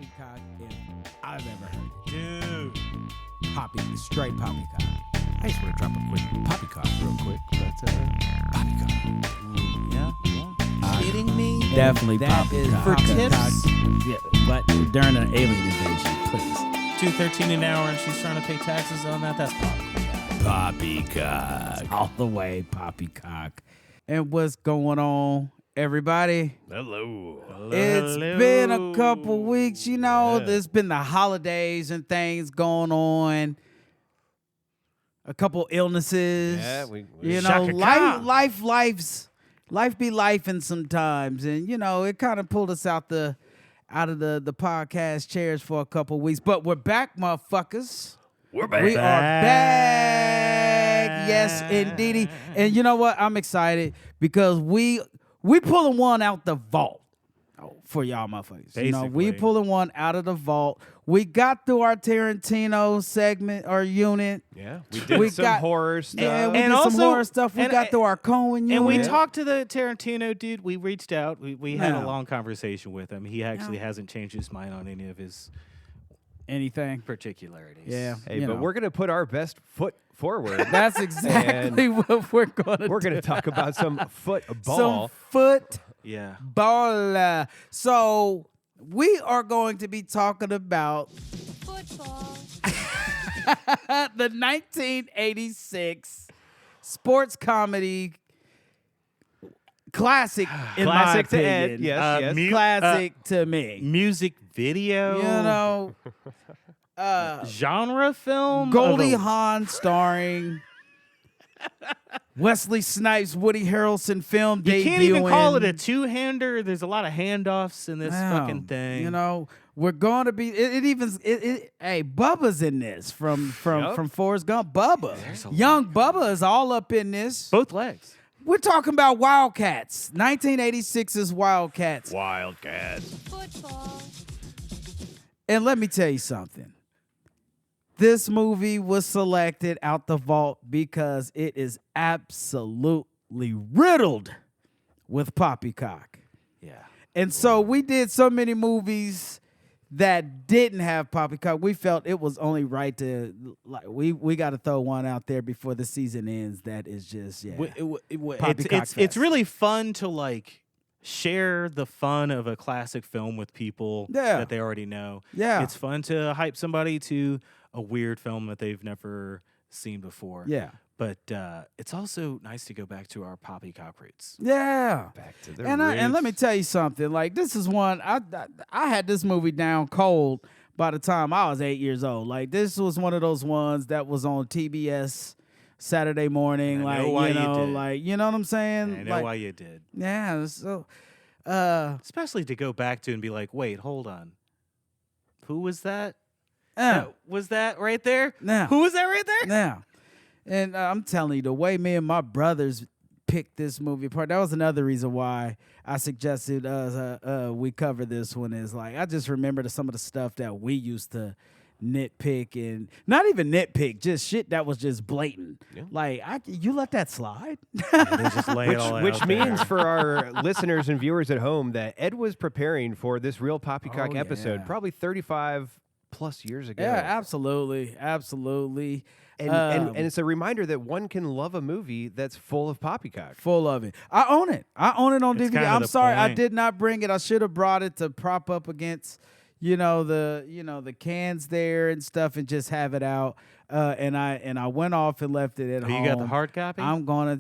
Poppycock if I've ever heard it. Dude. Straight Poppycock. I just want to drop a quick Poppycock real quick, but Poppycock. Yeah. Kidding me? Definitely That Poppycock. is for tips? Yeah, but during an alien invasion, please. $2.13 an hour and she's trying to pay taxes on that? That's Poppycock. Poppycock. All the way, Poppycock. And what's going on, everybody? Hello. It's been a couple weeks, there's been the holidays and things going on. A couple illnesses. Yeah, life be lifing sometimes. And, it kind of pulled us out of the podcast chairs for a couple weeks. But we're back, motherfuckers. We're back. We are back. Yes, indeedy. And you know what? I'm excited because we pulling one out the vault for y'all motherfuckers. We pulling one out of the vault. We got through our Tarantino segment or unit. Yeah, we did some horror stuff. Yeah, we did some horror stuff. We got through our Cohen unit. And we talked to the Tarantino dude. We reached out. We had a long conversation with him. He actually hasn't changed his mind on any of his anything particularities. Yeah. Hey, but we're going to put our best foot forward. That's exactly what we're going to do. We're going to talk about some football. Some football. Yeah. So we are going to be talking about football. the 1986 sports comedy classic in Classic my to opinion. Ed. Yes. Classic to me. Music video. Genre film. Goldie Hawn starring Wesley Snipes, Woody Harrelson film You debuting. can't even call it a two-hander. There's a lot of handoffs in this fucking thing. We're going to be. Hey, Bubba's in this from Forrest Gump. Bubba, young Bubba is all up in this. Both legs. We're talking about Wildcats, 1986's Wildcats. Football. And let me tell you something. This movie was selected out the vault because it is absolutely riddled with poppycock. Yeah. And so we did so many movies that didn't have poppycock. We felt it was only right to we got to throw one out there before the season ends. That is just It's really fun to share the fun of a classic film with people that they already know. Yeah. It's fun to hype somebody to a weird film that they've never seen before. Yeah. But it's also nice to go back to our poppycock roots. Yeah. Back to the and let me tell you something. This is one I had this movie down cold by the time I was 8 years old. This was one of those ones that was on TBS Saturday morning. I know why you did. You know what I'm saying? I know why you did. Yeah. So especially to go back to and be like, wait, hold on. Who was that? Was that right there? Now. Who was that right there? Now. And I'm telling you, the way me and my brothers picked this movie apart, that was another reason why I suggested we cover this one is I just remember some of the stuff that we used to nitpick and not even nitpick, just shit that was just blatant. Yeah. You let that slide? They just lay it all out which means there. for our listeners and viewers at home that Ed was preparing for this real Poppycock episode probably 35 plus years ago. Yeah, absolutely. And it's a reminder that one can love a movie that's full of poppycock. Full of it. I own it on It's DVD. kind of I'm the sorry I point. did not bring it. I should have brought it to prop up against the cans there and stuff and just have it out. And I went off and left it at home. You got the hard copy? I'm gonna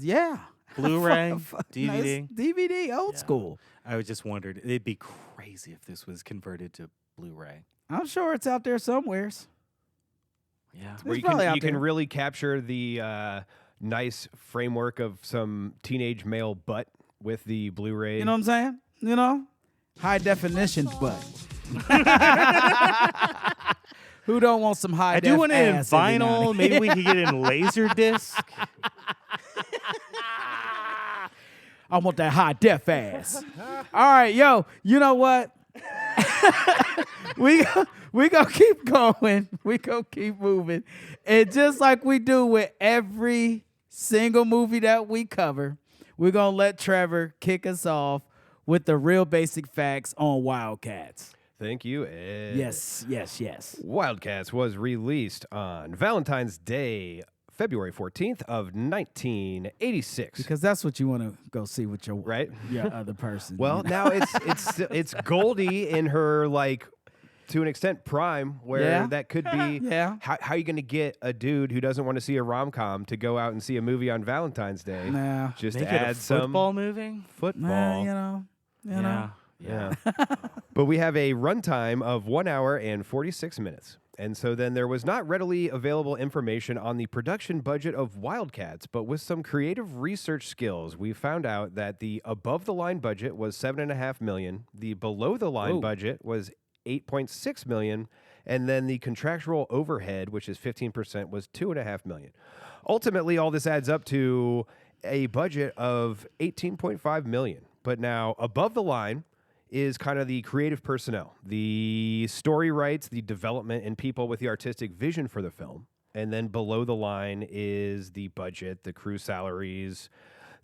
Blu-ray, Nice DVD. DVD, old school. I just wondered, it'd be crazy if this was converted to Blu-ray. I'm sure it's out there somewheres. Yeah. Where you probably out can there. really capture the nice framework of some teenage male butt with the Blu-ray. You know what I'm saying? High definition butt. Who don't want some high I do want it in ass every now and vinyl. then? Maybe we could get it in Laserdisc. I want that high def ass. All right, yo, you know what? we gonna keep going. We gonna keep moving. And just like we do with every single movie that we cover, we're gonna let Trevor kick us off with the real basic facts on Wildcats. Thank you, Ed. Yes. Wildcats was released on Valentine's Day, February 14th of 1986. Because that's what you want to go see with your your other person. Well, now it's Goldie in her, like, to an extent, prime, where that could be. How are you going to get a dude who doesn't want to see a rom-com to go out and see a movie on Valentine's Day? Nah. Just Make add it a football movie? Football. Nah, you know. Yeah. But we have a runtime of 1 hour and 46 minutes. And so then there was not readily available information on the production budget of Wildcats, but with some creative research skills, we found out that the above-the-line budget was $7.5 million, the below-the-line budget was $8.6 million, and then the contractual overhead, which is 15%, was $2.5 million. Ultimately, all this adds up to a budget of $18.5 million. But now, above the line is kind of the creative personnel, the story rights, the development, and people with the artistic vision for the film. And then below the line is the budget, the crew salaries,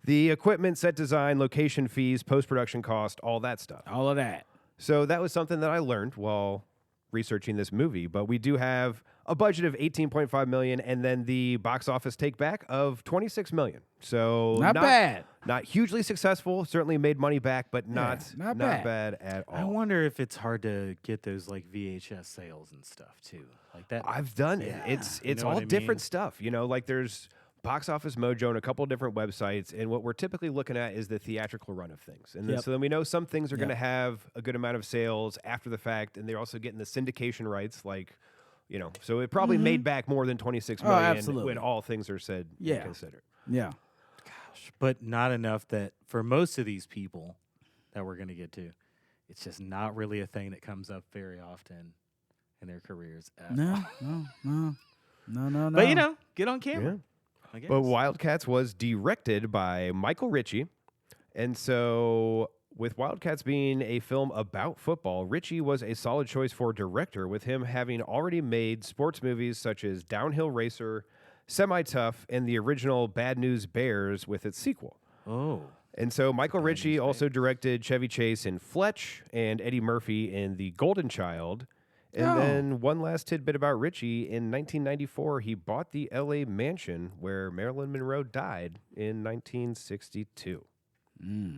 the equipment, set design, location fees, post-production cost, all that stuff. All of that. So that was something that I learned while researching this movie. But we do have a budget of $18.5 million and then the box office take back of $26 million. So not bad. Not hugely successful. Certainly made money back, but not bad at all. I wonder if it's hard to get those like VHS sales and stuff too. Like that. I've done it. It's all different stuff. You know, like there's Box Office Mojo and a couple of different websites, and what we're typically looking at is the theatrical run of things. And then, so then we know some things are going to have a good amount of sales after the fact, and they're also getting the syndication rights, like, you know, so it probably made back more than $26 million when all things are said and considered. Yeah. Gosh, but not enough that for most of these people that we're going to get to, it's just not really a thing that comes up very often in their careers. No. But, you know, get on camera. Yeah. But Wildcats was directed by Michael Ritchie. And so with Wildcats being a film about football, Ritchie was a solid choice for director, with him having already made sports movies such as Downhill Racer, Semi-Tough, and the original Bad News Bears with its sequel. Oh. And so Michael Ritchie also directed Chevy Chase in Fletch and Eddie Murphy in The Golden Child. And then one last tidbit about Ritchie. In 1994, he bought the L.A. mansion where Marilyn Monroe died in 1962.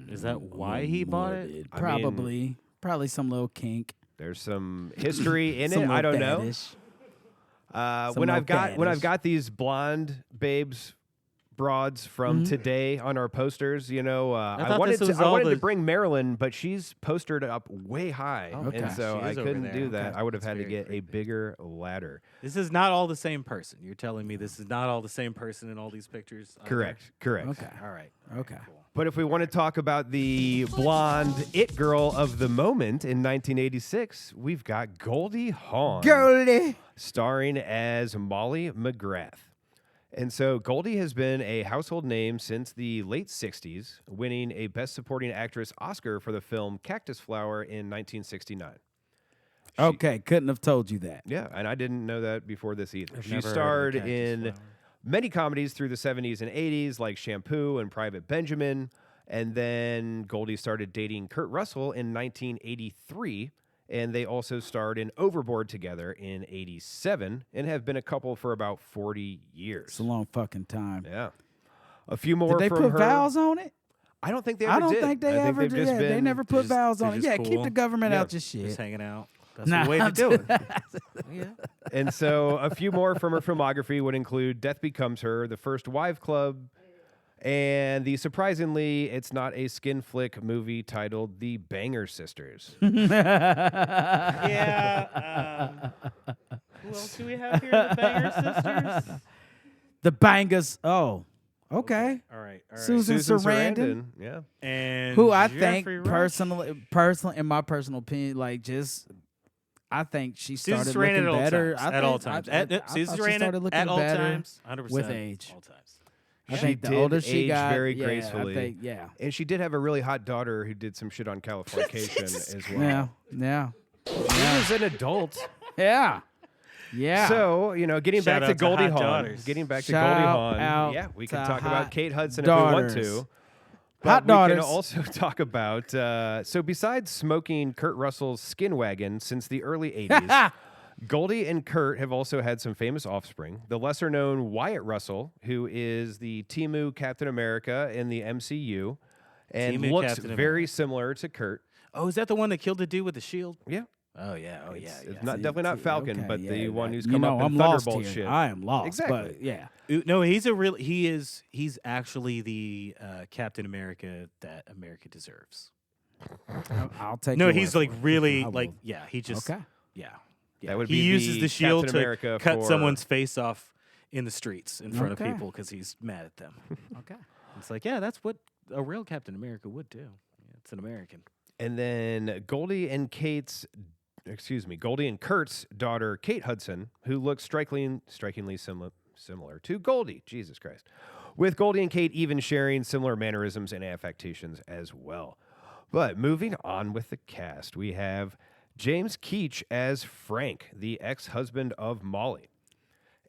Is that why he bought it? Probably some little kink. There's some history in it. I don't know. When I've got these blonde babes, broads from today on our posters, you know, I wanted to bring Marilyn, but she's postered up way high, and so I couldn't do that. I would have had to get a bigger ladder. This is not all the same person. You're telling me this is not all the same person in all these pictures? Correct. Okay. All right. Okay. Cool. But if we want to talk about the blonde it girl of the moment in 1986, we've got Goldie Hawn. Starring as Molly McGrath. And so Goldie has been a household name since the late 60s, winning a Best Supporting Actress Oscar for the film Cactus Flower in 1969. Okay, couldn't have told you that. Yeah, and I didn't know that before this either. She never heard of starred Cactus in Flower. many comedies through the 70s and 80s, like Shampoo and Private Benjamin. And then Goldie started dating Kurt Russell in 1983. And they also starred in Overboard together in 87 and have been a couple for about 40 years. It's a long fucking time. Yeah. A few more Did they from put her. vows on it? I don't think they ever did. I don't think they ever did. They never put vows on it. Yeah, keep the government out your shit. Just hanging out. That's the way to do it. Yeah. And so a few more from her filmography would include Death Becomes Her, The First Wife Club, and the surprisingly, it's not a skin flick movie titled The Banger Sisters. Yeah. Who else do we have here? The Banger Sisters? The Bangers. Oh, okay. All right. Susan Sarandon. Yeah. And who I Jeffrey think Rush. personally, in my personal opinion, like I think she started Susan Sarandon looking better. at all times. Susan Sarandon at all times. 100% with age. All times. I think the did older she age got, very yeah, gracefully. I think, yeah. And she did have a really hot daughter who did some shit on Californication as well. Yeah. She was an adult. Yeah. Yeah. So, you know, getting Shout back to out to Goldie hot Hawn. daughters. Getting back to Shout Goldie out Hawn. Yeah, we can to talk hot about Kate Hudson daughters. if we want to. But Hot we daughters. can also talk about, so besides smoking Kurt Russell's skin wagon since the early 80s, Goldie and Kurt have also had some famous offspring. The lesser-known Wyatt Russell, who is the Temu Captain America in the MCU, and Temu looks Captain very America. similar to Kurt. Oh, is that the one that killed the dude with the shield? Yeah. Oh, yeah. Oh, yeah. It's yeah. not definitely not Falcon, Okay, but yeah, the one who's you come know, up I'm in lost Thunderbolt here. shit. I am lost. Exactly. But yeah. No, he's actually the Captain America that America deserves. I'll take. No, your he's word like for it. really I will. like yeah. He just Okay. yeah. That would he be uses the the shield Captain to America cut for- someone's face off in the streets in front Okay. of people because he's mad at them. Okay. It's like yeah, that's what a real Captain America would do. Yeah, it's an American. And then Goldie and Kurt's daughter, Kate Hudson, who looks strikingly similar to Goldie. Jesus Christ. With Goldie and Kate even sharing similar mannerisms and affectations as well. But moving on with the cast, we have James Keach as Frank, the ex-husband of Molly.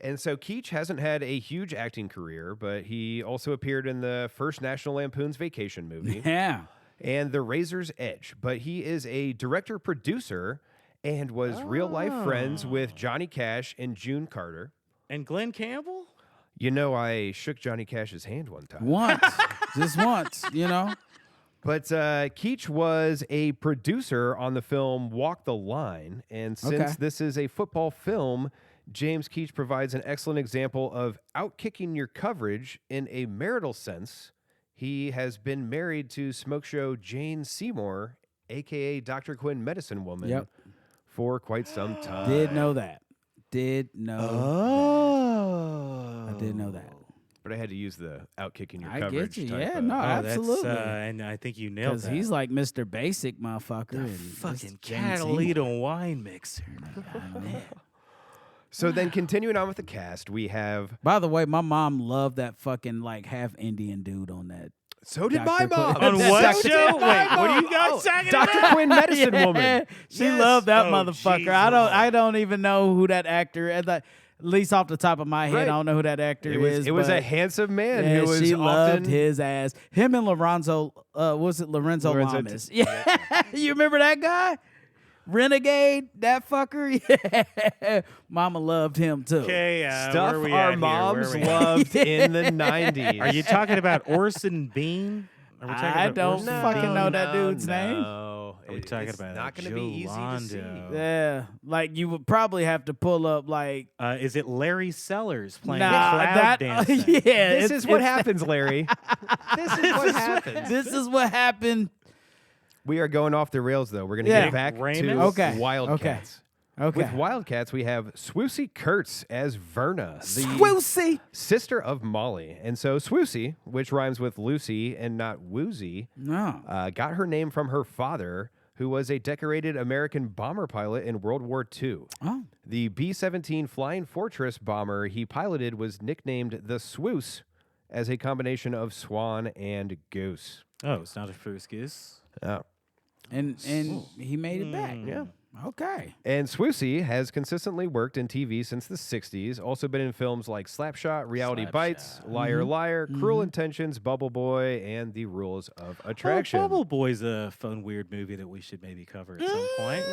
And so Keach hasn't had a huge acting career, but he also appeared in the first National Lampoon's Vacation movie. Yeah. And The Razor's Edge. But he is a director-producer and was real-life friends with Johnny Cash and June Carter. And Glenn Campbell? You know, I shook Johnny Cash's hand one time. Once. Just once, you know? But Keach was a producer on the film Walk the Line. And since Okay. this is a football film, James Keach provides an excellent example of outkicking your coverage in a marital sense. He has been married to smoke show Jane Seymour, a.k.a. Dr. Quinn Medicine Woman, Yep. for quite some time. Did know that. Did know Oh. that. I did know that. But I had to use the outkicking your I coverage get you. type Yeah, of- no, That's, absolutely. and I think you nailed Because that. he's like Mr. Basic motherfucker. the and fucking this Jane Seymour. Catalina wine mixer. So then continuing on with the cast, we have... By the way, my mom loved that fucking like half Indian dude on that. So did Dr. my mom. Quinn. On what Dr. show? Quinn, my Wait, what are you mom. guys talking Dr. about? Quinn Medicine Yeah. Woman. She Yes. loved that Oh, motherfucker. Jesus. I don't even know who that actor is. At least off the top of my head, Right. I don't know who that actor is. It was a but- handsome man yeah, who was she often... loved his ass. Him and Lorenzo, was it Lorenzo Lamas? Yeah, you remember that guy? Renegade, that fucker. Yeah, Mama loved him too. Okay, Stuff where are we our at here? moms Where are we at? loved in the 90s. Are you talking about Orson Bean? Are we talking I about don't Orson fucking Bean? know that dude's name. No. Are we talking It's about not going to be easy to see. Jolando? Yeah, like you would probably have to pull up like Is it Larry Sellers playing nah, cloud that dancing? yeah. This it's- is what it's- happens, Larry. This is what happens. This is what happened. We are going off the rails, though. We're going to Yeah. get back Raymond? to Okay. Wildcats. Okay. With Wildcats, we have Swoosey Kurtz as Verna, the Swoosey. sister of Molly. And so Swoosey, which rhymes with Lucy and not Woozy, No. got her name from her father, who was a decorated American bomber pilot in World War II. Oh. The B-17 Flying Fortress bomber he piloted was nicknamed the Swoos as a combination of swan and goose. Oh, it's not a first goose. Oh. And he made it back. Yeah. Okay. And Swoosey has consistently worked in TV since the 60s, also been in films like Slapshot, Reality Bites, Liar Liar, Cruel Intentions, Bubble Boy, and The Rules of Attraction. Oh, Bubble Boy's a fun, weird movie that we should maybe cover at some point.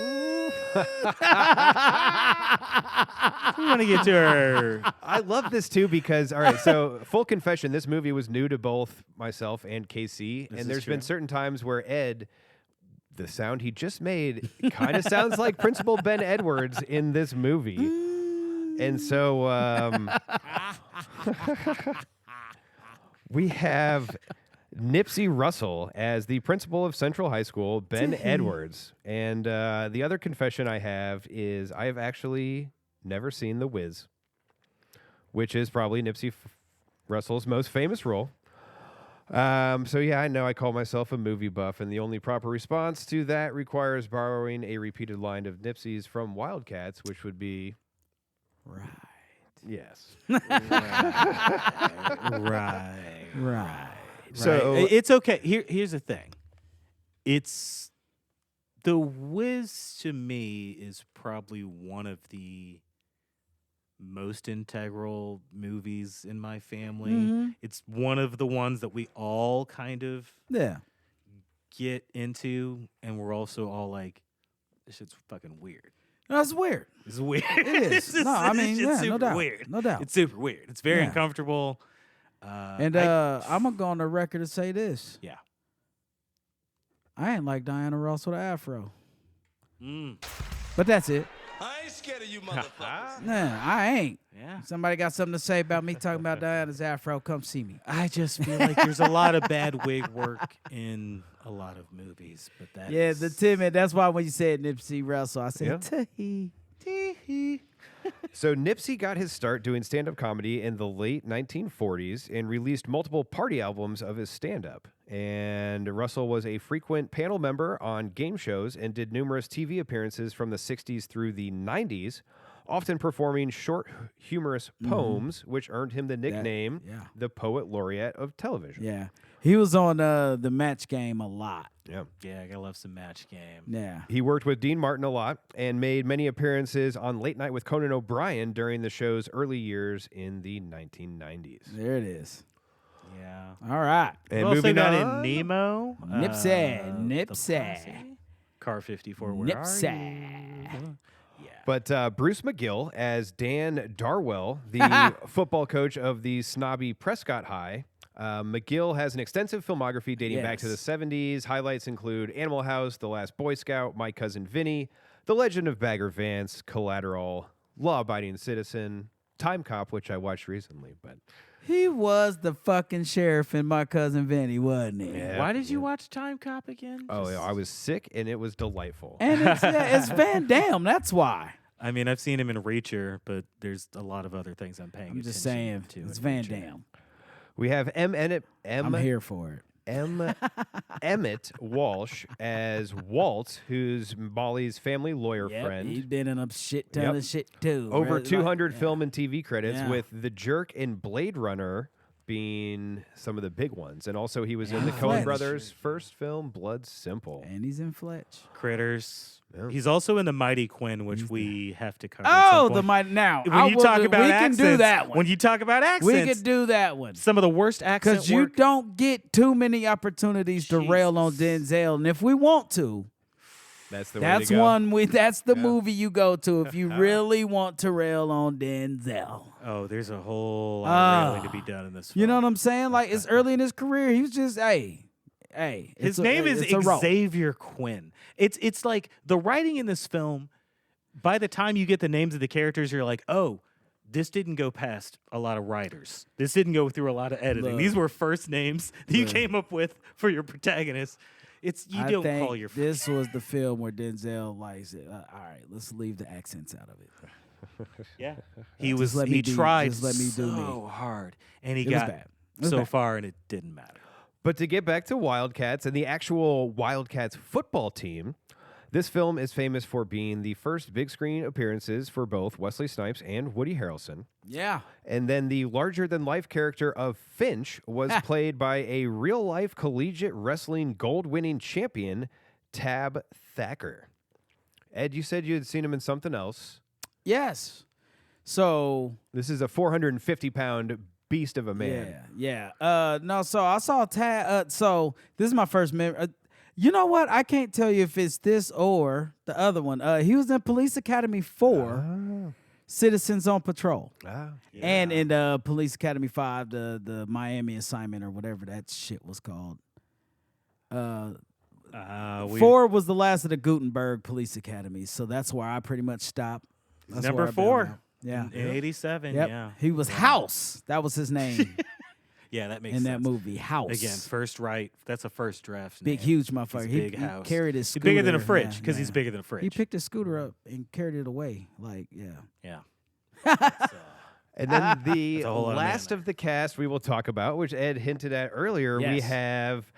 We want to get to our... I love this too because, all right, so full confession, this movie was new to both myself and KC, This and is there's true. been certain times where Ed, the sound he just made, kind of sounds like Principal Ben Edwards in this movie. And so we have Nipsey Russell as the principal of Central High School, Ben Edwards. And the other confession I have is I have actually never seen The Wiz, which is probably Nipsey Russell's most famous role. So yeah, I know I call myself a movie buff, and the only proper response to that requires borrowing a repeated line of Nipsey's from Wildcats, which would be, Right. yes. Right. So It's okay. Here's the thing. It's The Wiz to me is probably one of the most integral movies in my family. Mhm. It's one of the ones that we all kind of Yeah. get into, and we're also all like, this shit's fucking weird. That's weird. It's weird. It is. No, I mean, it's yeah, super no doubt. weird. No doubt. It's super weird. It's very Yeah. uncomfortable. And I'm going to go on the record and say this. Yeah. I ain't like Diana Ross with an afro. Mm. But that's it. I ain't scared of you motherfuckers. Nah, I ain't. Yeah. Somebody got something to say about me talking about Diana's afro, come see me. I just feel like there's a lot of bad wig work in a lot of movies, but that Yeah, the timid. That's why when you said Nipsey Russell, I said, Yeah. tee. Tee. So Nipsey got his start doing stand-up comedy in the late 1940s and released multiple party albums of his stand-up. And Russell was a frequent panel member on game shows and did numerous TV appearances from the 60s through the 90s, often performing short, humorous poems, which earned him the nickname yeah. the Poet Laureate of television. Yeah. He was on the Match Game a lot. Yeah. Yeah, I gotta love some Match Game. Yeah. He worked with Dean Martin a lot and made many appearances on Late Night with Conan O'Brien during the show's early years in the 1990s. There it is. Yeah. All right. And We also moving got on, in Nemo. Nipsey, The Nipsey. Posse, Car 54. Where Nipsey. are you? Yeah. But Bruce McGill as Dan Darwell, the football coach of the snobby Prescott High. McGill has an extensive filmography dating back to the Yes. 70s. Highlights include Animal House, The Last Boy Scout, My Cousin Vinny, The Legend of Bagger Vance, Collateral, Law Abiding Citizen, Time Cop, which I watched recently. But He was the fucking sheriff in My Cousin Vinny, wasn't he? Yeah. Why did you watch Time Cop again? oh, yeah, I was sick and it was delightful. And it's Van Damme. That's why. I mean, I've seen him in Reacher, but there's a lot of other things I'm paying I'm attention just saying, to. it's in Van Reacher. Damme. We have I'm here for it. Emmett Walsh as Walt, who's Molly's family lawyer Yep, friend. he's been in a shit ton Yep. of shit too. Over Right? 200 Like, film and TV credits, Yeah. with The Jerk and Blade Runner being some of the big ones. And also he was in the Yeah. Coen Fletch. brothers' first film, Blood Simple. And he's in Fletch. Critters. Yeah. He's also in the Mighty Quinn, which He's we have to cover. at some Oh, the point. might now. When you talk about we accents, can do that one. When you talk about accents, We could do that one. some of the worst accent Because you work. don't get too many opportunities to rail on Jesus. Denzel. And if we want to, That's the that's way to go. one that's the movie you go to if you really want to rail on Denzel. Oh, there's a whole lot of railing to be done in this film. You know what I'm saying? Like, it's early in his career. He was just, hey. His name is it's a role. Xavier Quinn. It's like the writing in this film, by the time you get the names of the characters, you're like, oh, this didn't go past a lot of writers. This didn't go through a lot of editing. Look. These were first names that you Look. came up with for your protagonists. You I don't think call your this was the film where Denzel like said, all right, let's leave the accents out of it. yeah. He Just was let me he do- tried just let me do me. so hard, and he It was got bad. It was so bad. far, and it didn't matter. But to get back to Wildcats and the actual Wildcats football team, this film is famous for being the first big screen appearances for both Wesley Snipes and Woody Harrelson. Yeah. And then the larger-than-life character of Finch was played by a real-life collegiate wrestling gold-winning champion, Tab Thacker. Ed, you said you had seen him in something else. Yes. So This is a 450-pound beast of a man. yeah. No, so I saw Tad. So this is my first memory. You know what? I can't tell you if it's this or the other one. He was in Police Academy 4, Citizens on Patrol. And in Police Academy 5, the Miami assignment or whatever that shit was called. 4 was the last of the Gutenberg Police Academy, so that's where I pretty much stopped. That's Number where I bailed 4. out. Yeah. In 87, Yep. yeah. He was House. That was his name Yeah, that makes in sense. that movie. House. Again, first right. That's a first draft. Big, name. huge motherfucker. He's He, big he house. carried his He's scooter. bigger than a fridge Yeah, because he's yeah. bigger than a fridge. He picked his scooter up and carried it away. Like, yeah. Yeah. And then the a whole lot of last man of the cast we will talk about, which Ed hinted at earlier, we Yes. have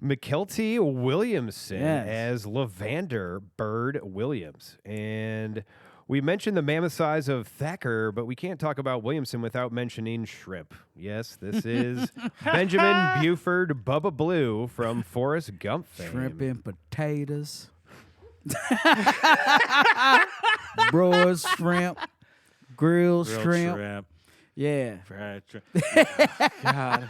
McKelty Williamson Yes. as Lavander Bird Williams. And we mentioned the mammoth size of Thacker, but we can't talk about Williamson without mentioning shrimp. Yes, this is Benjamin Buford Bubba Blue from Forrest Gump fame. Shrimp and potatoes. Broiled shrimp. grilled Grilled shrimp. Yeah, fried shrimp. God.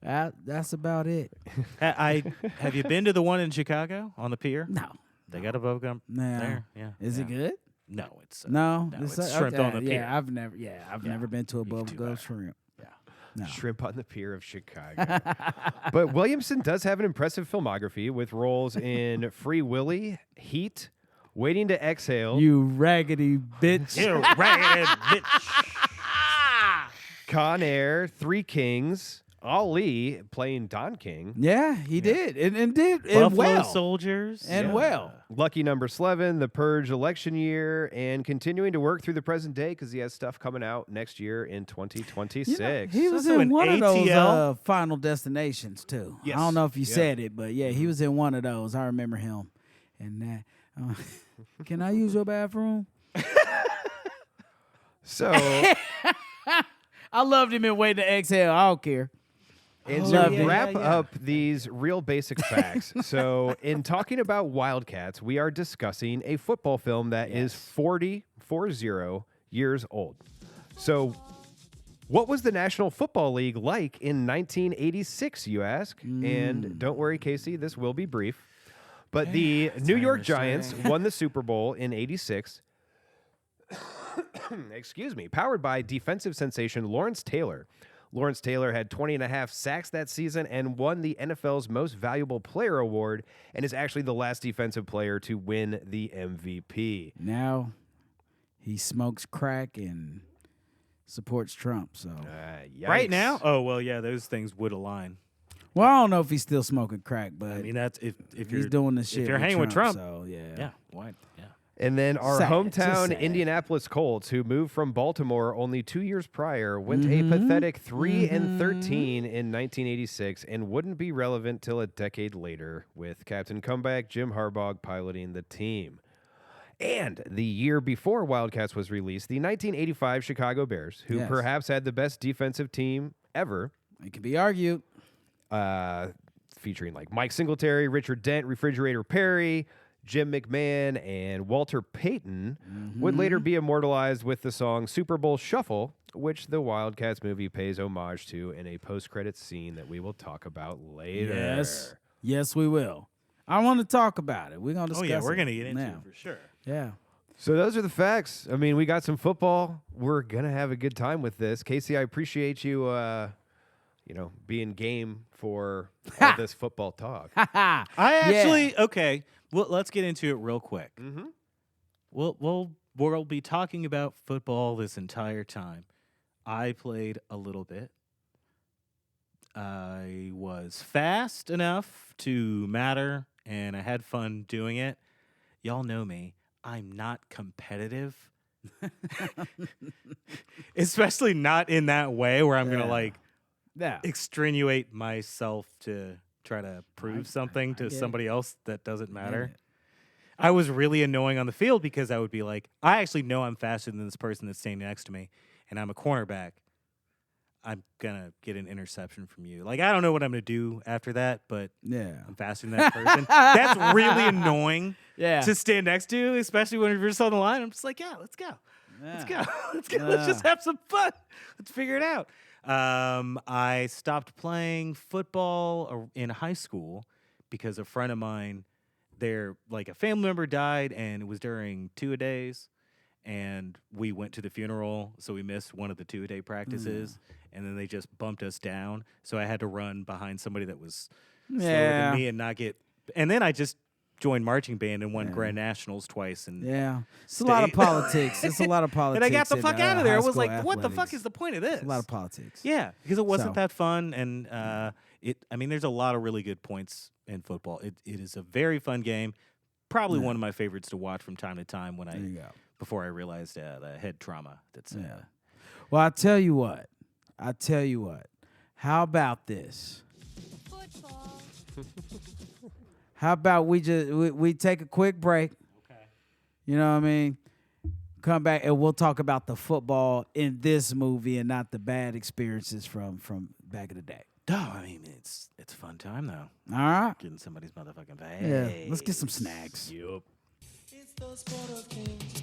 that's about it. Have you been to the one in Chicago on the pier? No, They got a bubblegum no. there. Yeah. Is it good? No, it's No, it's shrimp on the pier. Yeah, I've never been to a You can do bubblegum better. shrimp. Yeah. No. Shrimp on the Pier of Chicago. But Williamson does have an impressive filmography with roles in Free Willy, Heat, Waiting to Exhale, You raggedy bitch. You ragged bitch. Con Air, Three Kings, Ali playing Don King, Yeah, he did, and did Buffalo and well, Soldiers. and well. Lucky Number 11, The Purge election year, and continuing to work through the present day because he has stuff coming out next year in 2026. You know, he was Also in an one of those ATL. Final Destinations too. Yes. I don't know if you Yeah. said it, but yeah, he was in one of those. I remember him. And that. Can I use your bathroom? So, I loved him in Waiting to Exhale. I don't care. and Loved to it. wrap Yeah, yeah. up these real basic facts, so in talking about Wildcats, we are discussing a football film that is 40 years old. So, what was the National Football League like in 1986, you ask? And don't worry, Casey, this will be brief. But the New York Giants won the Super Bowl in 86. Excuse me, powered by defensive sensation Lawrence Taylor. Lawrence Taylor had 20 and a half sacks that season and won the NFL's Most Valuable Player award and is actually the last defensive player to win the MVP. Now he smokes crack and supports Trump. So, Right Yikes. now? Oh, well, yeah, those things would align. well, I don't know if he's still smoking crack, but I mean, that's if he's you're doing this shit. if you're hanging with Trump. So yeah. Yeah, why? Yeah. And then our Sad, just hometown sad. Indianapolis Colts, who moved from Baltimore only 2 years prior, went a pathetic 3-13 in 1986 and wouldn't be relevant till a decade later, with Captain Comeback Jim Harbaugh piloting the team. And the year before Wildcats was released, the 1985 Chicago Bears, who Yes. perhaps had the best defensive team ever, It can be argued. featuring like Mike Singletary, Richard Dent, Refrigerator Perry, Jim McMahon, and Walter Payton, would later be immortalized with the song Super Bowl Shuffle, which the Wildcats movie pays homage to in a post-credits scene that we will talk about later. Yes. Yes, we will. I want to talk about it. We're going to discuss Oh, yeah, we're it going to get into now. it for sure. Yeah. So those are the facts. I mean, we got some football. We're going to have a good time with this. Casey, I appreciate you, being game for all this football talk. I actually okay. Well, let's get into it real quick. Mm-hmm. We'll be talking about football this entire time. I played a little bit. I was fast enough to matter, and I had fun doing it. Y'all know me. I'm not competitive. Especially not in that way where I'm going to like Yeah. extenuate myself to try to prove something to get it. somebody else that doesn't matter. it. I was really annoying on the field because I would be like, I actually know I'm faster than this person that's standing next to me, and I'm a cornerback. I'm going to get an interception from you. Like, I don't know what I'm going to do after that, but Yeah. I'm faster than that person. That's really annoying Yeah. to stand next to, especially when you're just on the line. I'm just like, yeah, let's go. Let's go. Let's go. Let's just have some fun. Let's figure it out. I stopped playing football in high school because a friend of mine, a family member died, and it was during two-a-days, and we went to the funeral, so we missed one of the two-a-day practices, and then they just bumped us down, so I had to run behind somebody that was slower than me and not get. And then I just joined marching band and won Grand Nationals twice, and Yeah. It's a lot of politics. It's a lot of politics. and I got the in, fuck out of there. high I was school like, what the fuck athletics. is the point of this? It's a lot of politics. Yeah, because it wasn't So. that fun, and there's a lot of really good points in football. It is a very fun game, probably one of my favorites to watch from time to time There you go. before I realized the head trauma. That's Yeah. Well, I tell you what. How about this? Football. How about we take a quick break? Okay. You know what I mean? Come back and we'll talk about the football in this movie and not the bad experiences from back in the day. Oh, I mean, it's a fun time though. All right? Getting somebody's motherfucking face. Yeah. Let's get some snacks. Yup. It's the sport of kings,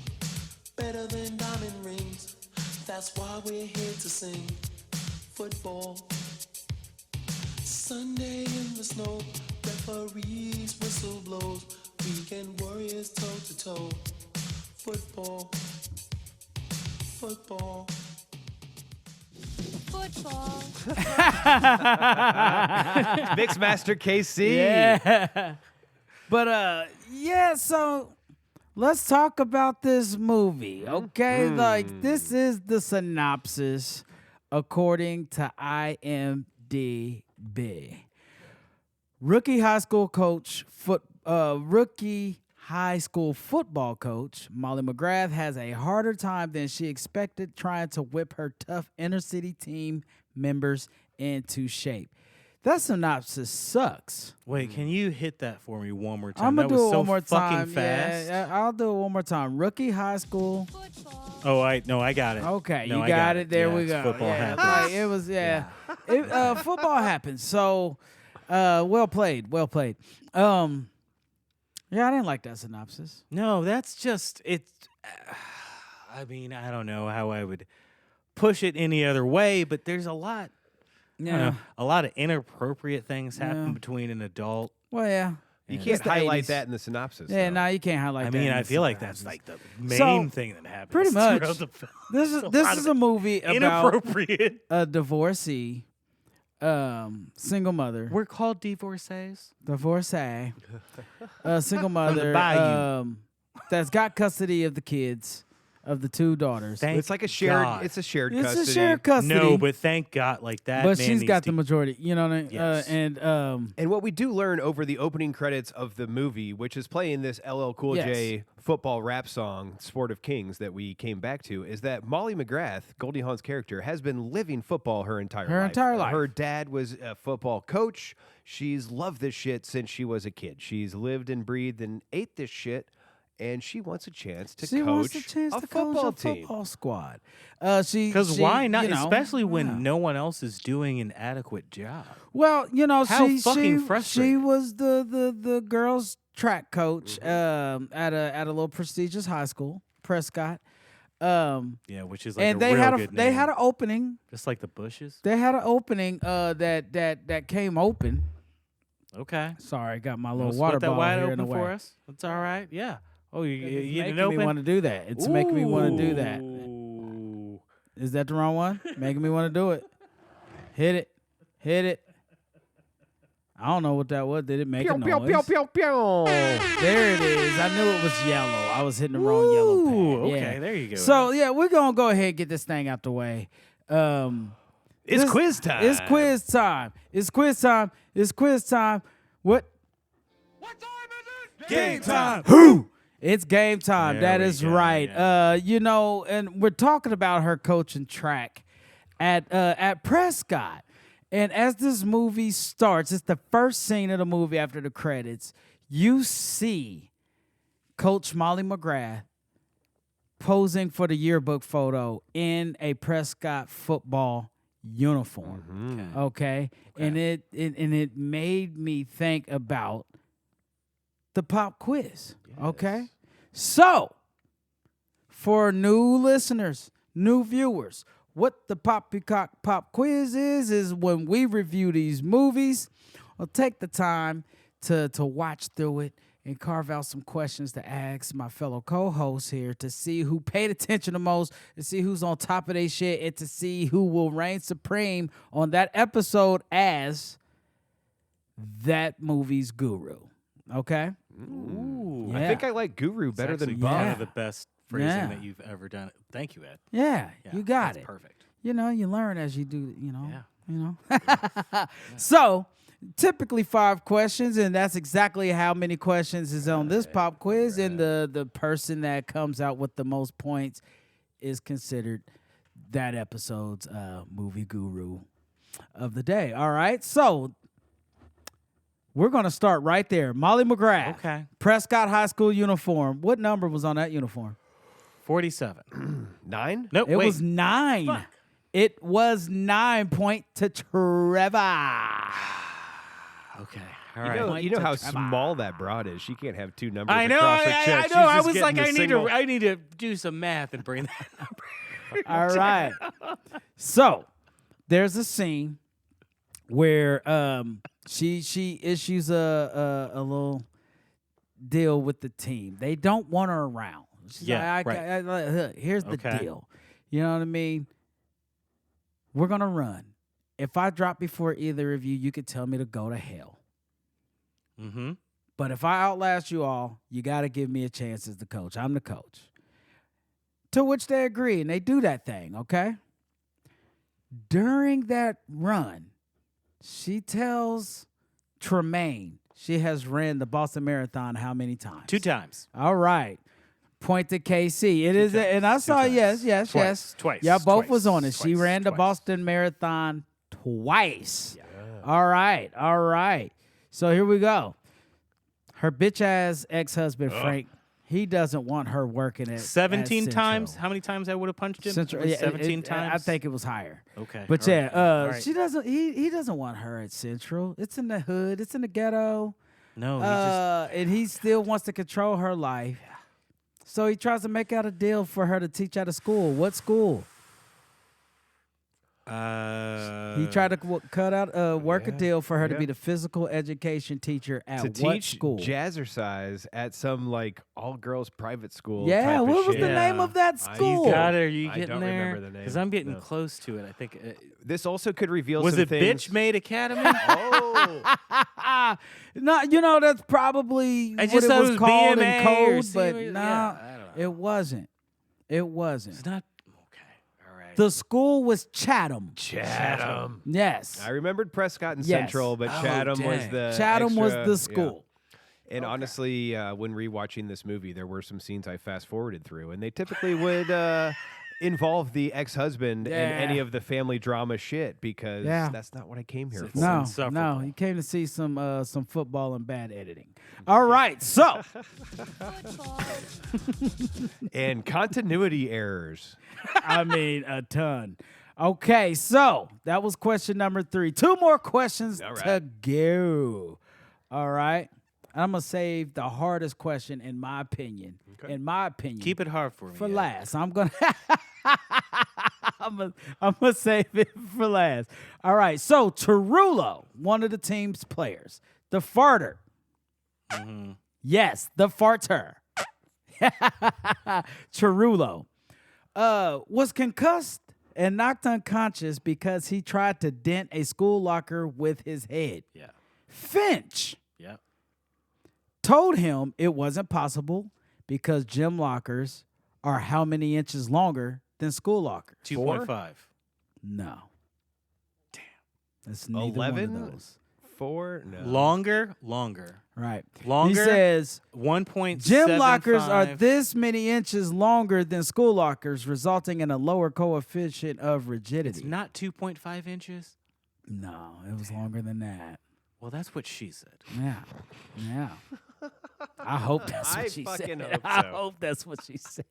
better than diamond rings. That's why we're here to sing football. Sunday in the snow, referees whistle blows. Weekend warriors toe to toe. Football. Football. Football. Mixmaster KC. Yeah. But yeah, so let's talk about this movie, okay? Like, this is the synopsis according to IMDb. Rookie high school football coach Molly McGrath has a harder time than she expected trying to whip her tough inner city team members into shape. That synopsis sucks. Wait, can you hit that for me one more time? I'm gonna that do was it so one more fucking time. fast. Yeah, I'll do it one more time. Rookie high school. Football. Oh, I got it. Okay, No, you I got it. There Yeah, we it's go. Football Yeah, happens. like, it was football happens. So, well played. Yeah, I didn't like that synopsis. No, that's just it's. I mean, I don't know how I would push it any other way, but there's a lot. A lot of inappropriate things happen between an adult. Well, yeah. You It's can't the highlight 80s. that in the synopsis. Yeah, though. no, you can't highlight I that. mean, in I the feel like synopsis. that's like the main So, thing that happens. pretty much. throughout the film. This There's is lot a of movie about inappropriate. a divorcee, single mother, We're called divorcees. divorcee, a single mother bayou. that's got custody of the kids, of the two daughters. Thank It's like a shared. God. It's a shared It's custody. a shared custody. No, but thank God, like that. but man she's needs got to- the majority. You know what I mean? Yes. And what we do learn over the opening credits of the movie, which is playing this LL Cool J football rap song, Sport of Kings, that we came back to, is that Molly McGrath, Goldie Hawn's character, has been living football her entire life. Her dad was a football coach. She's loved this shit since she was a kid. She's lived and breathed and ate this shit. And she wants a chance to coach a football team. Football squad. Because why not? You know, Especially when yeah. no one else is doing an adequate job. Well, you know, How she fucking she frustrating. was the girls track coach at a little prestigious high school, Prescott. Yeah, which is like And a they real had good they name. had an opening. Just like the Bushes. They had an opening that came open. Okay. Sorry, I got my Wanna little split water that bottle wide here in the open way. for us. That's all right. Yeah. Oh, you It's didn't making open? me want to do that. It's making me want to do that. Ooh. Is that the wrong one? Making me want to do it. Hit it. I don't know what that was. Did it make a noise? Pew, pew, pew, pew. There it is. I knew it was yellow. I was hitting the wrong yellow Ooh, pad. okay, Yeah. there you go. So yeah, we're gonna go ahead and get this thing out the way. It's quiz time. It's quiz time. It's quiz time. It's quiz time. What? What time is it? Game time. Who? It's game time. There That we is go, right. yeah. You know, and we're talking about her coaching track at Prescott. And as this movie starts, it's the first scene of the movie after the credits. You see Coach Molly McGrath posing for the yearbook photo in a Prescott football uniform. Okay. And it made me think about the pop quiz. Okay. So for new listeners, new viewers, what the Poppycock Pop Quiz is when we review these movies, we'll take the time to watch through it and carve out some questions to ask my fellow co-hosts here to see who paid attention the most, to see who's on top of their shit, and to see who will reign supreme on that episode as that movie's guru. Okay? Ooh. I think I like Guru better It's than actually Bob. one Yeah. of the best phrasing Yeah. that you've ever done. Thank you, Ed. Yeah, Yeah, you got that's it. Perfect. You know, you learn as you do, you know. Yeah. You know. So, typically 5 questions, and that's exactly how many questions is on this pop quiz. And the person that comes out with the most points is considered that episode's movie guru of the day. All right. So we're gonna start right there. Molly McGrath. Okay. Prescott High School uniform. What number was on that uniform? 47. 9? Nope. It wait. was 9. Fuck. It was 9 point to Trevor. Okay. All right. You know how small that broad is. She can't have 2 numbers I know. across her I chest. know. She's I just was like, getting the single. I need to do some math and bring that number. All right. So there's a scene where she issues a little deal with the team. They don't want her around. She's Yeah, here's the deal. You know what I mean? We're gonna run. If I drop before either of you, you could tell me to go to hell. Mm-hmm. But if I outlast you all, you got to give me a chance as the coach. I'm the coach. To which they agree, and they do that thing, okay? During that run, she tells Tremaine she has ran the Boston Marathon how many times? 2 times. All right. Point to KC. It is, and I saw, yes. Twice. Yeah, both Twice. was on it. She Twice. ran the Twice. Boston Marathon twice. Yeah. All right. So here we go. Her bitch ass ex-husband Frank, he doesn't want her working at 17 at times? Central. How many times I would have punched him? Central, It was yeah, 17 times? I think it was higher. Okay. But all yeah, right. All right. she doesn't. He doesn't want her at Central. It's in the hood. It's in the ghetto. No, he just... And he still wants to control her life. So he tries to make out a deal for her to teach at a school. What school? He tried to cut out work a deal for her to be the physical education teacher at to what teach school? jazzercise at some like all girls private school. Yeah, type of what was shit. the name of that school? You got it. Are you I getting don't there? remember the name. Because I'm getting No. close to it. I think. This also could reveal Was some it things. Bitch Made Academy? Oh, No, that's probably I just what thought it it was was called BMA in or code, but CMA. no, Yeah, I don't know. it wasn't. It wasn't. It's not. Okay. All right. The school was Chatham. Chatham. Yes. I remembered Prescott and Yes. Central, but Oh, Chatham was dang. the Chatham was extra- the yeah. school. And honestly, when rewatching this movie, there were some scenes I fast forwarded through, and they typically would involve the ex-husband and any of the family drama shit because that's not what I came here for. No, insufferable. you came to see some football and bad editing. All right, so Football. And continuity errors. I mean a ton. Okay, so that was question number 3. 2 more questions All to right. go. All right, I'm gonna save the hardest question in my opinion. Okay. In my opinion, Keep it hard for me. for yeah. last. I'm gonna I'm gonna save it for last. All right. So Tarullo, one of the team's players, the farter. Mm-hmm. Yes, the farter. Tarullo was concussed and knocked unconscious because he tried to dent a school locker with his head. Yeah. Finch Yeah. told him it wasn't possible because gym lockers are how many inches longer than school lockers? 2.5. No. Damn. It's neither 11? one of those. 4? No. Longer. Right. Longer? He says 1.75. gym lockers are this many inches longer than school lockers, resulting in a lower coefficient of rigidity. It's not 2.5 inches. No, it was longer than that. Well, that's what she said. Yeah. I hope that's what I she fucking said. hope I so. hope that's what she said.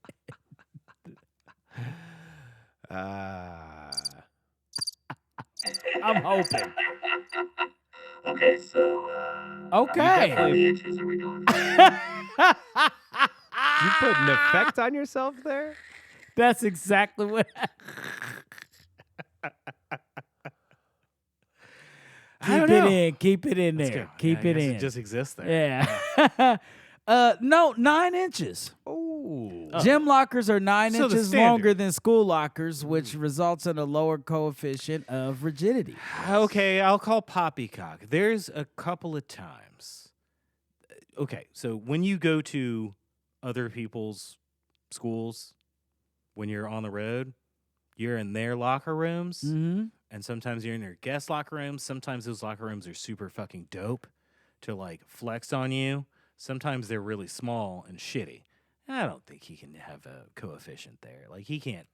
I'm hoping. Okay, so Okay. how many inches are we going? You put an effect on yourself there? That's exactly what. Keep it in Let's there. go. Keep Yeah, I it guess in. It just exists there. Yeah. No, 9 inches. Oh. Gym lockers are 9 So the inches standard. longer than school lockers, which results in a lower coefficient of rigidity. Okay, I'll call Poppycock. There's a couple of times. Okay, so when you go to other people's schools, when you're on the road, you're in their locker rooms, Mm-hmm. and sometimes you're in their guest locker rooms. Sometimes those locker rooms are super fucking dope to like flex on you. Sometimes they're really small and shitty. I don't think he can have a coefficient there. Like he can't.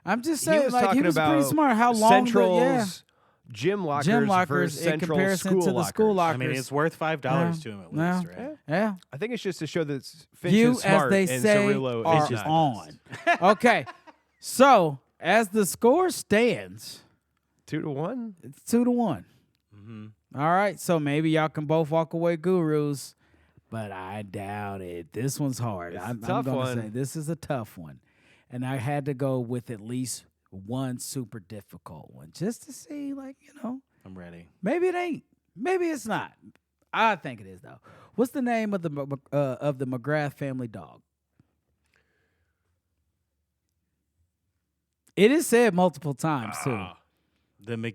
I'm just He saying, was like he talking was about pretty smart. How long? Central's gym lockers, Gym lockers versus in Central's comparison school to the school lockers. I mean, lockers. it's worth $5 to him at Yeah. least, right? Yeah. I think it's just to show that Finch You, is smart as they and say, Cirillo are is just on. Okay. So as the score stands, 2-1. it's 2-1. Mm-hmm. All right, so maybe y'all can both walk away gurus, but I doubt it. This one's hard. It's a I'm tough gonna one. say this is a tough one. and I had to go with at least one super difficult one just to see, like, I'm ready. maybe it ain't, maybe it's not. I think it is though. What's the name of the McGrath family dog? It is said multiple times too.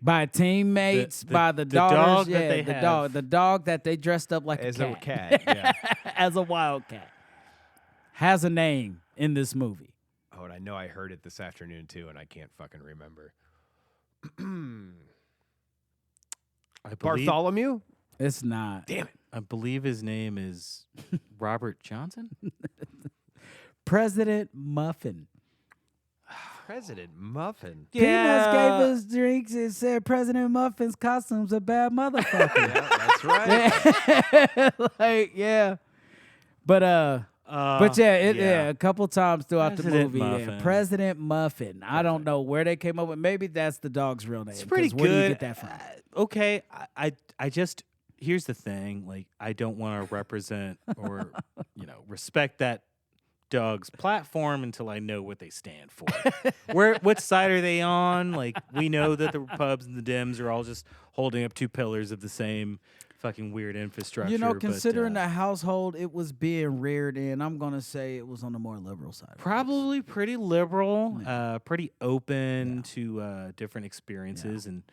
By teammates, by the daughters, dog that yeah, they have. the dog that they dressed up like As a a cat, cat, yeah. as a wildcat, has a name in this movie. Oh, and I know I heard it this afternoon too, and I can't fucking remember. I believe, Bartholomew? It's not. Damn it. I believe his name is Robert Johnson. President Muffin. President Muffin. Peanuts gave us drinks and said President Muffin's costume's a bad motherfucker. Yeah, that's right. Like, yeah. But a couple times throughout the President movie, Muffin. President Muffin. I don't know where they came up with. Maybe that's the dog's real name. It's pretty 'cause good. Where do you get that from? Okay, I just here's the thing. Like, I don't want to represent or respect that dog's platform until I know what they stand for. What side are they on? Like, we know that the pubs and the Dems are all just holding up two pillars of the same fucking weird infrastructure. Considering but, the household it was being reared in, I'm gonna say it was on the more liberal side. probably pretty liberal, pretty open to different experiences, and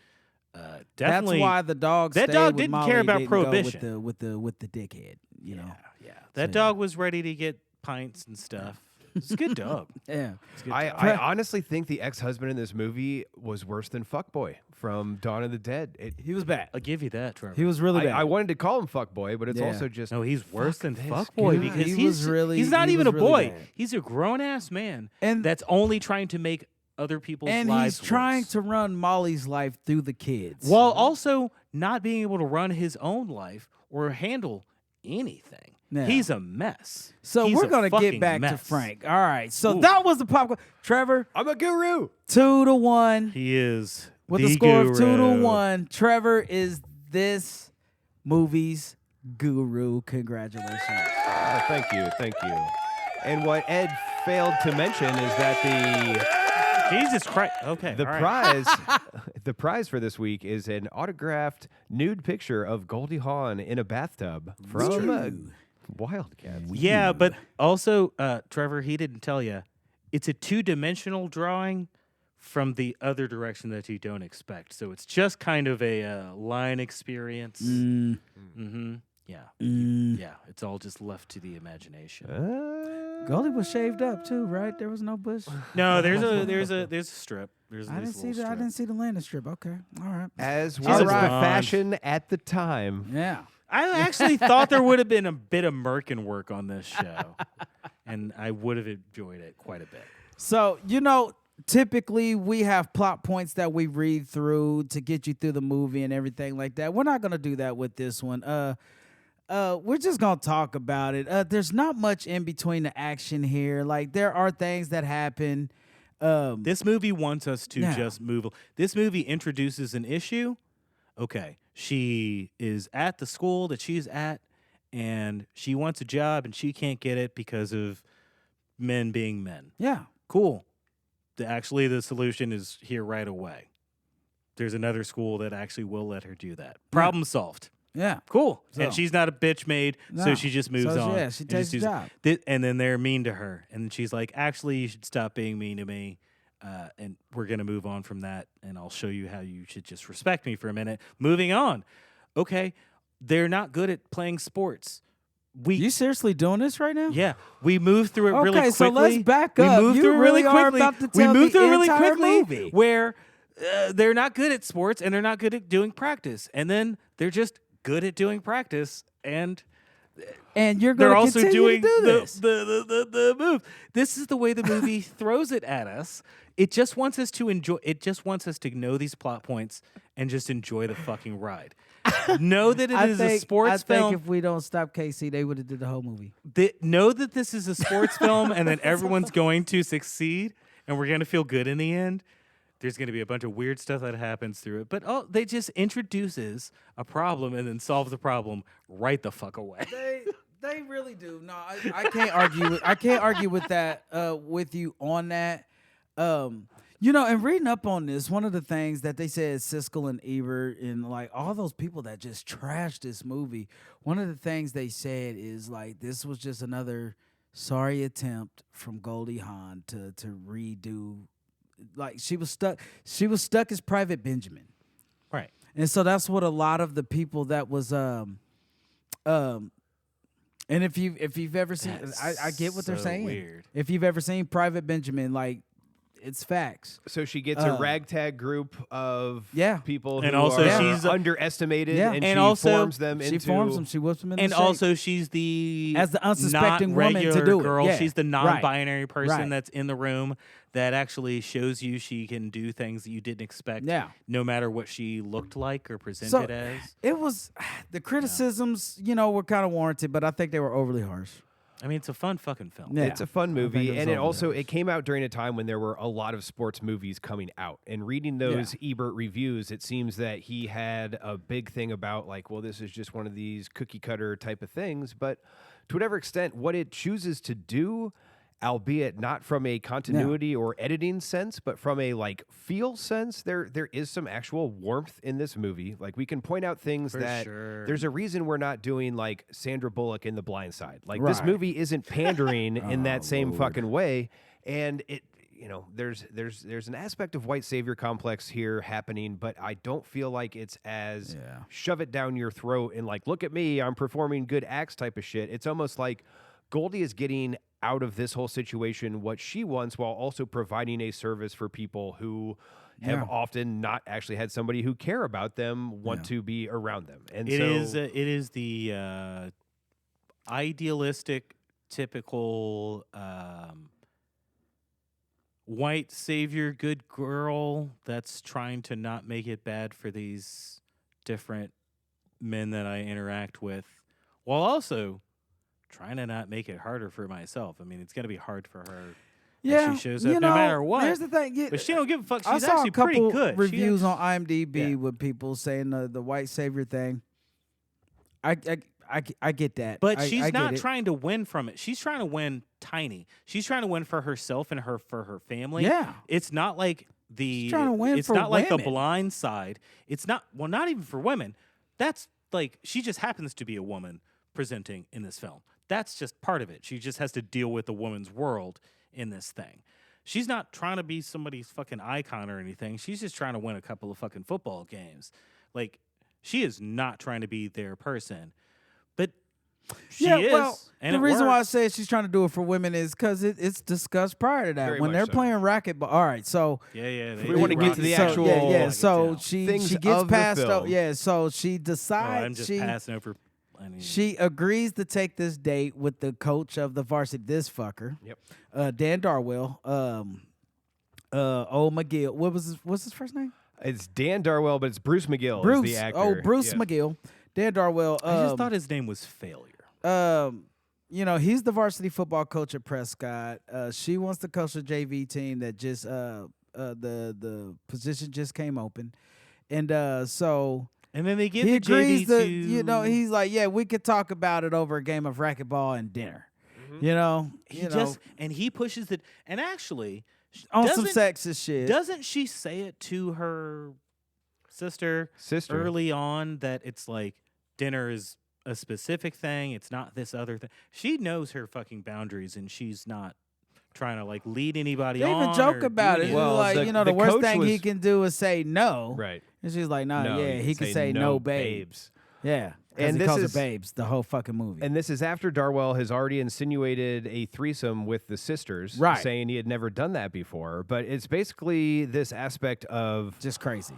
definitely That's why the dog. that stayed dog with didn't Molly, care about didn't go prohibition. with the dickhead. You know. Yeah, that dog was ready to get pints and stuff. It's a good dog. Yeah. It's a good I dog. honestly think the ex-husband in this movie was worse than Fuckboy from Dawn of the Dead. He was bad. I'll give you that, Trevor. He was really bad. I wanted to call him Fuckboy, but it's Yeah. also just No, he's worse than this fuckboy guy. because He was he's not he even was a really boy. bad. He's a grown ass man And- that's only trying to make other people's and lives he's trying worse, to run Molly's life through the kids. while also not being able to run his own life or handle anything. Yeah. He's a mess. So He's we're a gonna get fucking back to mess. Frank. All right. So Ooh. that was the pop. Trevor, I'm a guru. 2-1 He is with the a score of guru. 2-1. Trevor is this movie's guru. Congratulations. Oh, thank you. And what Ed failed to mention is that Jesus Christ. Okay. the all right. prize the prize for this week is an autographed nude picture of Goldie Hawn in a bathtub from Wildcats. Yeah, but also, Trevor, he didn't tell you. It's a 2-dimensional drawing from the other direction that you don't expect. So it's just kind of a line experience. Mm-hmm. Yeah. Yeah, it's all just left to the imagination. Goldie was shaved up too, right? There was no bush. No, there's a strip. There's I this didn't see little that. I strip. didn't see the landing strip. Okay. All right. As She's was a the blonde. fashion at the time. Yeah. I actually thought there would have been a bit of Merkin work on this show, and I would have enjoyed it quite a bit. So, typically we have plot points that we read through to get you through the movie and everything like that. We're not going to do that with this one. We're just going to talk about it. There's not much in between the action here. Like, there are things that happen. This movie wants us to Yeah. just move. This movie introduces an issue. Okay, she is at the school that she's at, and she wants a job, and she can't get it because of men being men. Yeah. Cool. Actually, the solution is here right away. There's another school that actually will let her do that. Problem solved. Yeah. Cool. So- And she's not a bitch maid, so No. she just moves So, on. yeah, she and takes just the does- job. And then they're mean to her. And then she's like, actually, you should stop being mean to me. And we're going to move on from that. And I'll show you how you should just respect me for a minute. Moving on. Okay. They're not good at playing sports. You seriously doing this right now? Yeah, we moved through it really quickly. Okay, so let's back up. We moved You through it really really are quickly. about to We tell moved the through it really entire quickly movie. where they're not good at sports and they're not good at doing practice, and then they're just good at doing practice, and And you're they're going to also continue doing to do this. the move. This is the way the movie throws it at us. It just wants us to enjoy. It just wants us to know these plot points and just enjoy the fucking ride. Know that it is a sports I film. think if we don't stop KC, they would have did the whole movie. Know that this is a sports film and that everyone's going to succeed and we're going to feel good in the end. There's going to be a bunch of weird stuff that happens through it. But they just introduces a problem and then solves the problem right the fuck away. They really do. No, I can't argue. I can't argue with that. With you on that. You know, and reading up on this, one of the things that they said, Siskel and Ebert and like all those people that just trashed this movie, one of the things they said is like this was just another sorry attempt from Goldie Hawn to redo. Like she was stuck as Private Benjamin. Right. And so that's what a lot of the people that was and if you've ever seen, I get what they're saying. Weird. If you've ever seen Private Benjamin, like it's facts. So she gets a ragtag group of people and who also are she's underestimated, and and she also forms them into. She forms them. She whips them in and the shape. also she's the as the unsuspecting not woman regular to do girl. it. Yeah. She's the non-binary person Right. that's in the room that actually shows you she can do things that you didn't expect. Yeah. No matter what she looked like or presented as. It was the criticisms, you know, were kind of warranted, but I think they were overly harsh. I mean, it's a fun fucking film. Yeah. It's a fun I think movie, it was and it overly also harsh. it came out during a time when there were a lot of sports movies coming out. And reading those Yeah. Ebert reviews, it seems that he had a big thing about like, well, this is just one of these cookie cutter type of things. But to whatever extent, what it chooses to do, albeit not from a continuity or editing sense, but from a like feel sense, there is some actual warmth in this movie. Like we can point out things For that sure. there's a reason we're not doing like Sandra Bullock in The Blind Side. Like this Right. movie isn't pandering in that same Lord. fucking way, and it. You know, there's an aspect of white savior complex here happening, but I don't feel like it's as shove it down your throat and like, look at me, I'm performing good acts type of shit. It's almost like Goldie is getting out of this whole situation what she wants while also providing a service for people who have often not actually had somebody who care about them want to be around them. And It is the idealistic, typical white savior, good girl that's trying to not make it bad for these different men that I interact with, while also trying to not make it harder for myself. I mean, it's going to be hard for her. Yeah, if she shows up no matter what. Here's the thing. But she don't give a fuck. I She's saw actually a couple pretty good. reviews on IMDb Yeah. with people saying the white savior thing. I get that, But I she's get not it. trying to win from it. She's trying to win tiny. She's trying to win for herself and for her family. Yeah. It's not like She's trying to win it's for not like The women. Blind Side. It's not not even for women. That's like she just happens to be a woman presenting in this film. That's just part of it. She just has to deal with the woman's world in this thing. She's not trying to be somebody's fucking icon or anything. She's just trying to win a couple of fucking football games. Like she is not trying to be their person. But she is. Well, and the it reason why I works. say she's trying to do it for women is because it's discussed prior to that Very when much they're so. playing racquetball. All right, so Yeah. We wanna get to the so, actual- yeah. I So can she Things she gets of the past. film. Yeah, so she I'm decides just she passing over. I mean, she agrees to take this date with the coach of the varsity. This fucker, Dan Darwell, old McGill. What's his first name? it's Dan Darwell, but it's Bruce McGill Bruce. is the actor. Oh, Bruce Yeah. McGill. Dan Darwell. I just thought his name was Failure. You know, he's the varsity football coach at Prescott. She wants to coach the JV team that just the position just came open, and so And then they give he the JV agrees to you know, he's like, yeah, we could talk about it over a game of racquetball and dinner. You know, and he pushes it. And actually, on some doesn't- sexist shit. Doesn't she say it to her sister early on that it's like dinner is a specific thing, it's not this other thing? She knows her fucking boundaries, and she's not trying to like lead anybody They on. even joke or do about it. anything. Well, Like, the- you know, the the worst coach thing he was- can do is say no. Right. And she's like, nah, No, yeah, you he can say no, babes. Yeah. And And he this calls is- her babes the whole fucking movie. And this is after Darwell has already insinuated a threesome with the sisters, Right. saying he had never done that before. But it's basically this aspect of Just crazy.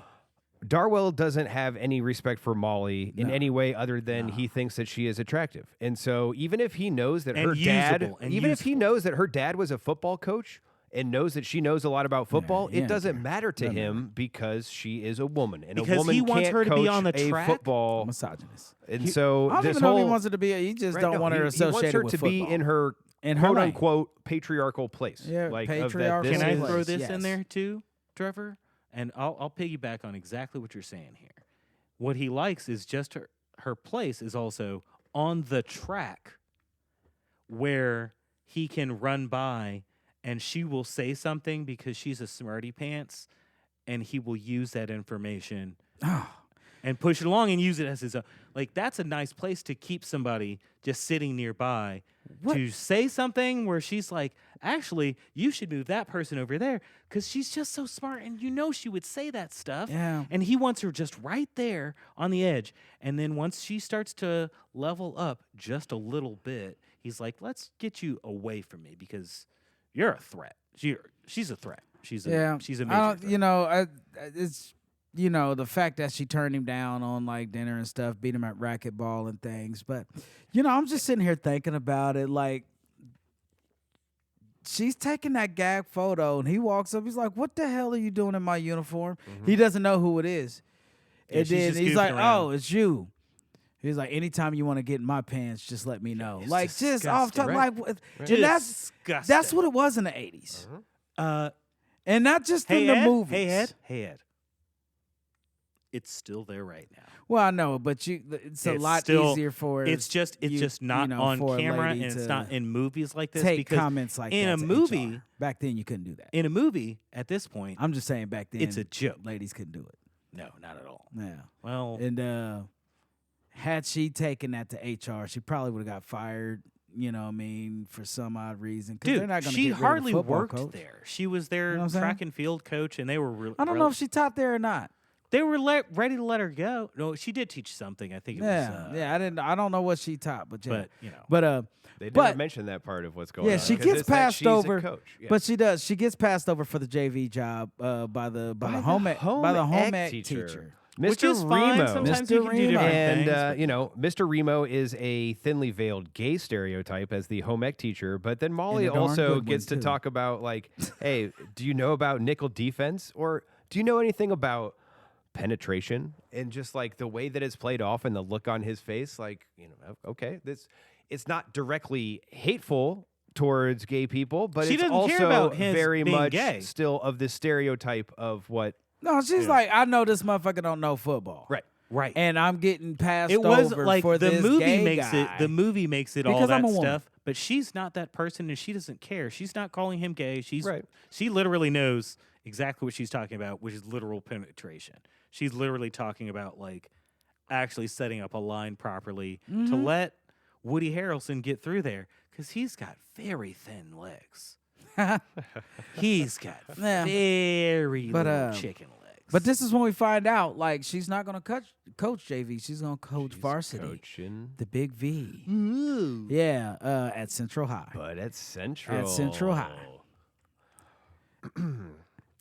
Darwell doesn't have any respect for Molly in No. any way other than he thinks that she is attractive. And so even if he knows that And her dad, usable, and even if he useful. knows that her dad was a football coach and knows that she knows a lot about football, he it don't doesn't care. matter to Doesn't him because she is a woman. And Because a woman he wants can't her to be coach on the a track? football. Misogynist. And so I don't this even know whole if he wants her to be. He just Right, don't no, want her he associated wants her with to football. be in her In her quote lane. unquote patriarchal place. Yeah, like of that patriarchal this Can I is- place, throw this yes. in there too, Trevor? And I'll piggyback on exactly what you're saying here. What he likes is just her place is also on the track where he can run by and she will say something because she's a smarty pants, and he will use that information and push it along and use it as his own. Like, that's a nice place to keep somebody just sitting nearby to say something where she's like, actually, you should move that person over there because she's just so smart, and she would say that stuff. Yeah. And he wants her just right there on the edge. And then once she starts to level up just a little bit, he's like, let's get you away from me because you're a threat. She's a threat. She's a major threat. It's the fact that she turned him down on like dinner and stuff, beat him at racquetball and things. But I'm just sitting here thinking about it. Like, she's taking that gag photo, and he walks up. He's like, "What the hell are you doing in my uniform?" He doesn't know who it is, Yeah, and she's then just he's goofing like, around. "Oh, it's you." He's like, "Anytime you want to get in my pants, just let me know." It's like, just off top, disgusting. like, and that's Disgusting. what it was in the '80s, and not just Hey, in the Ed? movies. Hey, Ed. It's still there right now. Well, I know, but it's a lot still- easier for It's just not on for a camera, and lady it's to not in movies like this. take because comments like in that a to movie, HR. Back then you couldn't do that. in a movie at this point, I'm just saying back then it's a joke. ladies couldn't do it. No, not at all. Yeah. Well, And had she taken that to HR, she probably would have got fired. You know what I mean, for some odd reason. 'Cause they're dude, not gonna she get rid of the hardly football worked coach. there. She was their You know what I'm track saying? and field coach, and they were really. I don't know if she taught there or not. They were ready to let her go. No, she did teach something. I think it was. I don't know what she taught, but yeah. But They never But- mention that part of what's going Yeah, on. she 'cause gets it's that passed she's a over, coach. Yeah. but she does. She gets passed over for the JV job by the home ec teacher. which Mr. is fine. Remo. Sometimes Mr. you can do different And, things. but- Mr. Remo is a thinly veiled gay stereotype as the home ec teacher. But then Molly And a darn also good gets to one, too. talk about, like, hey, do you know about nickel defense? Or do you know anything about penetration? And just, like, the way that it's played off and the look on his face, like, okay, it's not directly hateful towards gay people, but She it's doesn't also care about his very being much gay. still of the stereotype of what. No, she's like, I know this motherfucker don't know football. Right. And I'm getting passed It was over like for the this movie gay makes guy. it. The movie makes it all Because I'm that a woman. stuff. But she's not that person, and she doesn't care. She's not calling him gay. Right. She literally knows exactly what she's talking about, which is literal penetration. She's literally talking about like actually setting up a line properly to let Woody Harrelson get through there because he's got very thin legs. He's got Yeah. very But, little chicken legs. But this is when we find out, like, she's not going to coach JV. She's going to coach varsity. Coaching. The Big V. Ooh. Yeah, at Central High. But at Central. Central High.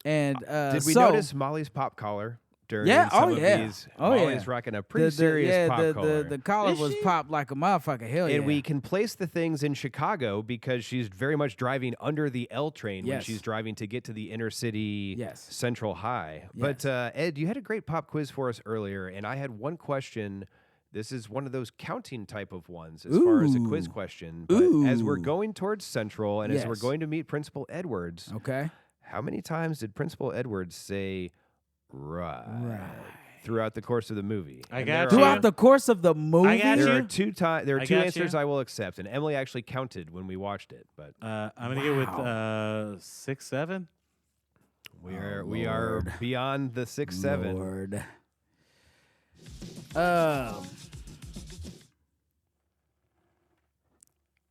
And Did we so, notice Molly's pop collar during Yeah, some oh, of yeah. these? Oh, Molly's yeah. rocking a pretty serious pop collar. The collar Is was she? popped like a motherfucker. Hell yeah. And we can place the things in Chicago because she's very much driving under the L train when Yes. she's driving to get to the inner city Yes. Central High. But Ed, you had a great pop quiz for us earlier, and I had one question. This is one of those counting type of ones as far as a quiz Ooh. question. But as we're Ooh. going towards Central and as we're Yes. going to meet Principal Edwards, Okay. how many times did Principal Edwards say Right. throughout the course of the movie? I And got there you. are- Throughout the course of the movie. got There you. are there are I two got answers you. I will accept, and Emily actually counted when we watched it. But I'm gonna go with 6, 7. we are Lord. beyond the 6, 7. Lord.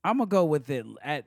I'm gonna go with it at.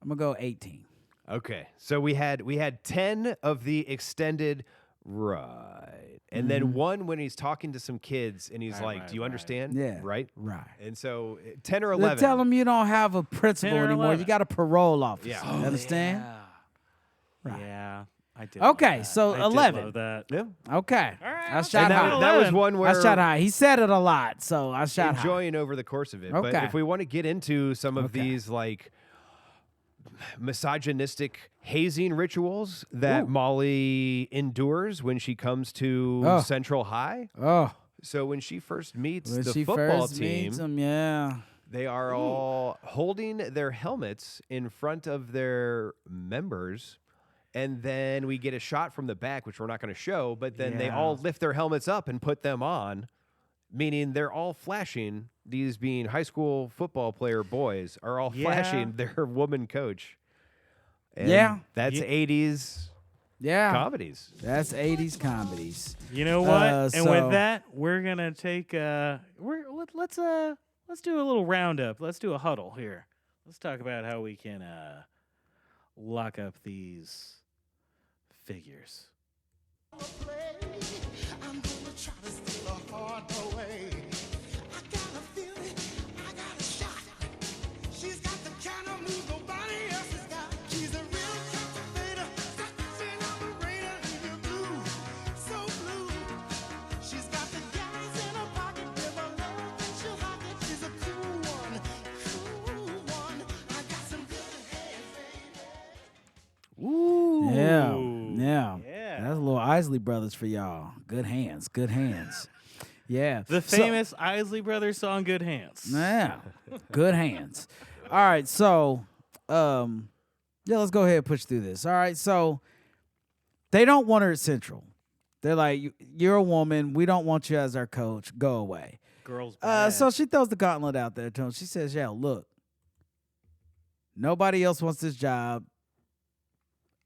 I'm gonna go 18. Okay, so we had 10 of the extended, right, and then one when he's talking to some kids and he's like, Right, "Do you right. understand?" Yeah. right. Right. And so 10 or Let's 11. tell them you don't have a principal 10 or anymore. 11. You got a parole officer. Yeah. You understand? Yeah. Yeah, I did. Okay, love that. so I did 11. love that. Yeah. Okay. All right, I I'll shot And high. that was one where I shot high. He said it a lot, so I shot high. enjoying over the course of it. But Okay. if we want to get into some of Okay. these like misogynistic hazing rituals that Ooh. Molly endures when she comes to Oh. Central High. Oh, So when she first meets when the she football first team, meets him, yeah. they are all holding their helmets in front of their members. And then we get a shot from the back, which we're not going to show, but then they Yeah. all lift their helmets up and put them on, meaning they're all flashing these being high school football player boys, are all Yeah. flashing their woman coach. And Yeah. that's 80s Yeah. comedies. That's 80s comedies. You know what? And so- with that, we're gonna take let's do a little roundup. Let's do a huddle here. Let's talk about how we can lock up these figures. I'm gonna try to steal a heart away. I got a feeling, I got a shot. She's got the kind of moves nobody else has got. She's a real captivator, such an operator, leave you blue, so blue. She's got the gas in her pocket, with a love and she'll hide it. She's a cool one, cool one. I got some good hands, baby. Ooh. Yeah. Yeah. That's a little Isley Brothers for y'all. Good hands. Good hands. Yeah. The So- famous Isley Brothers song "Good Hands." Yeah. Good hands. All right. So, yeah, let's go ahead and push through this. All right. So, they don't want her at Central. They're like, you're a woman. We don't want you as our coach. Go away. Girls. Bad. So she throws the gauntlet out there to him. She says, yeah, look, nobody else wants this job.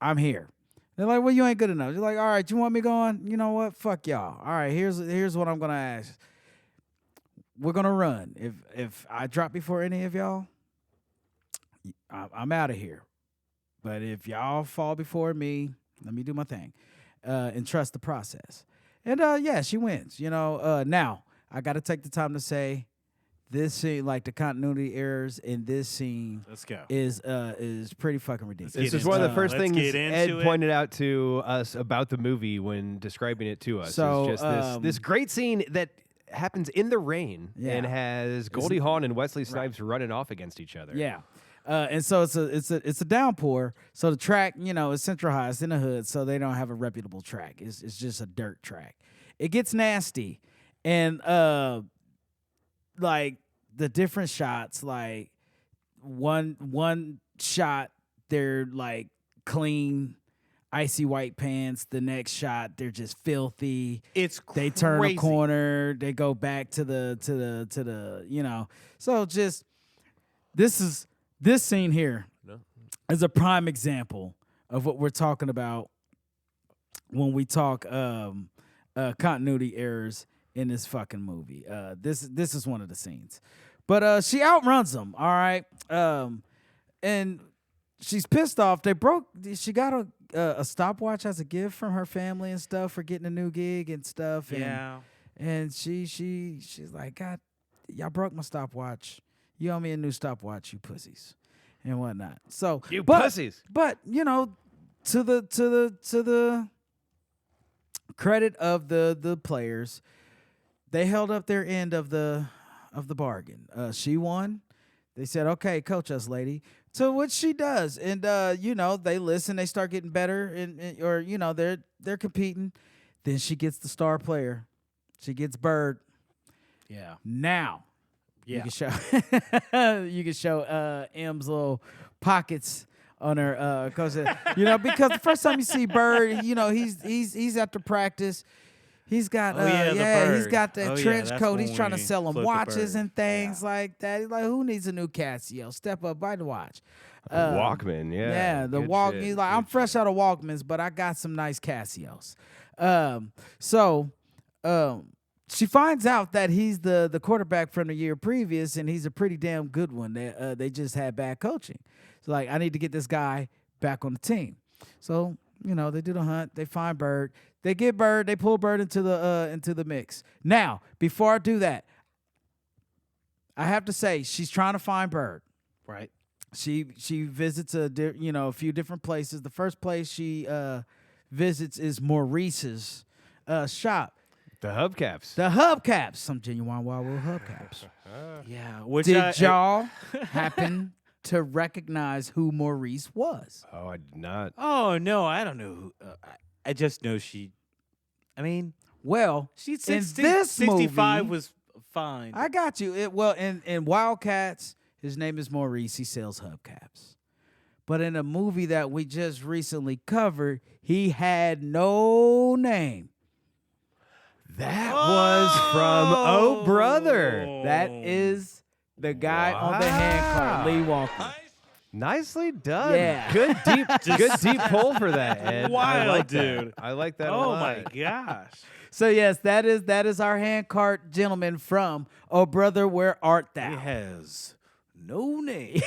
I'm here. They're like, well, you ain't good enough. You're like, all right, you want me going? You know what? Fuck y'all. All right, here's what I'm gonna ask. We're gonna run. If I drop before any of y'all, I'm out of here. But if y'all fall before me, let me do my thing, and trust the process. And yeah, she wins. Now I got to take the time to say, this scene, like the continuity errors in this scene, Let's go. is pretty fucking ridiculous. This get is one of the into it. first Let's things get Ed into it. pointed out to us about the movie when describing it to us. So, it's just this great scene that happens in the rain Yeah. and has Goldie Hawn and Wesley Snipes running off against each other. Yeah. And so it's a downpour. So the track, is Central High. It's in the hood, so they don't have a reputable track. It's just a dirt track. It gets nasty, and like the different shots, like one shot they're like clean, icy white pants. The next shot they're just filthy. It's They turn a crazy. corner. They go back to the So just this scene here is a prime example of what we're talking about when we talk continuity errors in this fucking movie. This is one of the scenes, but she outruns them. All right, and she's pissed off. She got a stopwatch as a gift from her family and stuff for getting a new gig and stuff. Yeah. And she's like, God, y'all broke my stopwatch. You owe me a new stopwatch, you pussies, and whatnot. So You but, pussies. But to the credit of the players, they held up their end of the bargain. She won. They said, "Okay, coach us, lady." To which she does, and they listen. They start getting better, or they're competing. Then she gets the star player. She gets Bird. Yeah. Now, Yeah. you can show M's little pockets on her because because the first time you see Bird, he's after practice. He's got Oh, yeah, the he's Bird. got that Oh, yeah, trench that's coat. when He's trying to we sell him flipped the watches Bird. and things like that. He's like, who needs a new Casio? Step up, buy the watch. Walkman, yeah. Yeah, the Good Walk. shit, He's like, good I'm fresh shit. out of Walkmans, but I got some nice Casios. She finds out that he's the quarterback from the year previous, and he's a pretty damn good one. They just had bad coaching. So like, I need to get this guy back on the team. So they do the hunt. They find Bird. They get Bird. They pull Bird into the mix. Now, before I do that, I have to say she's trying to find Bird. Right. She visits a few different places. The first place she visits is Maurice's shop. The hubcaps. The hubcaps, some genuine Wild World hubcaps. Yeah. Which Did y'all happen to recognize who Maurice was? Oh, I did not. Oh no, I don't know. Who, I just know she. I mean, Well, she in 60, this 65 movie, was fine. I got you. In Wildcats, his name is Maurice. He sells hubcaps. But in a movie that we just recently covered, he had no name. That was from Oh Brother. That is the guy on the hand card, Lee Walker. Nicely done. Yeah. Good deep pull for that, Ed. I Wild, like that. dude. I like that a Oh lot. my gosh. So yes, that is our hand card gentleman from Oh Brother, Where Art Thou? He has no name.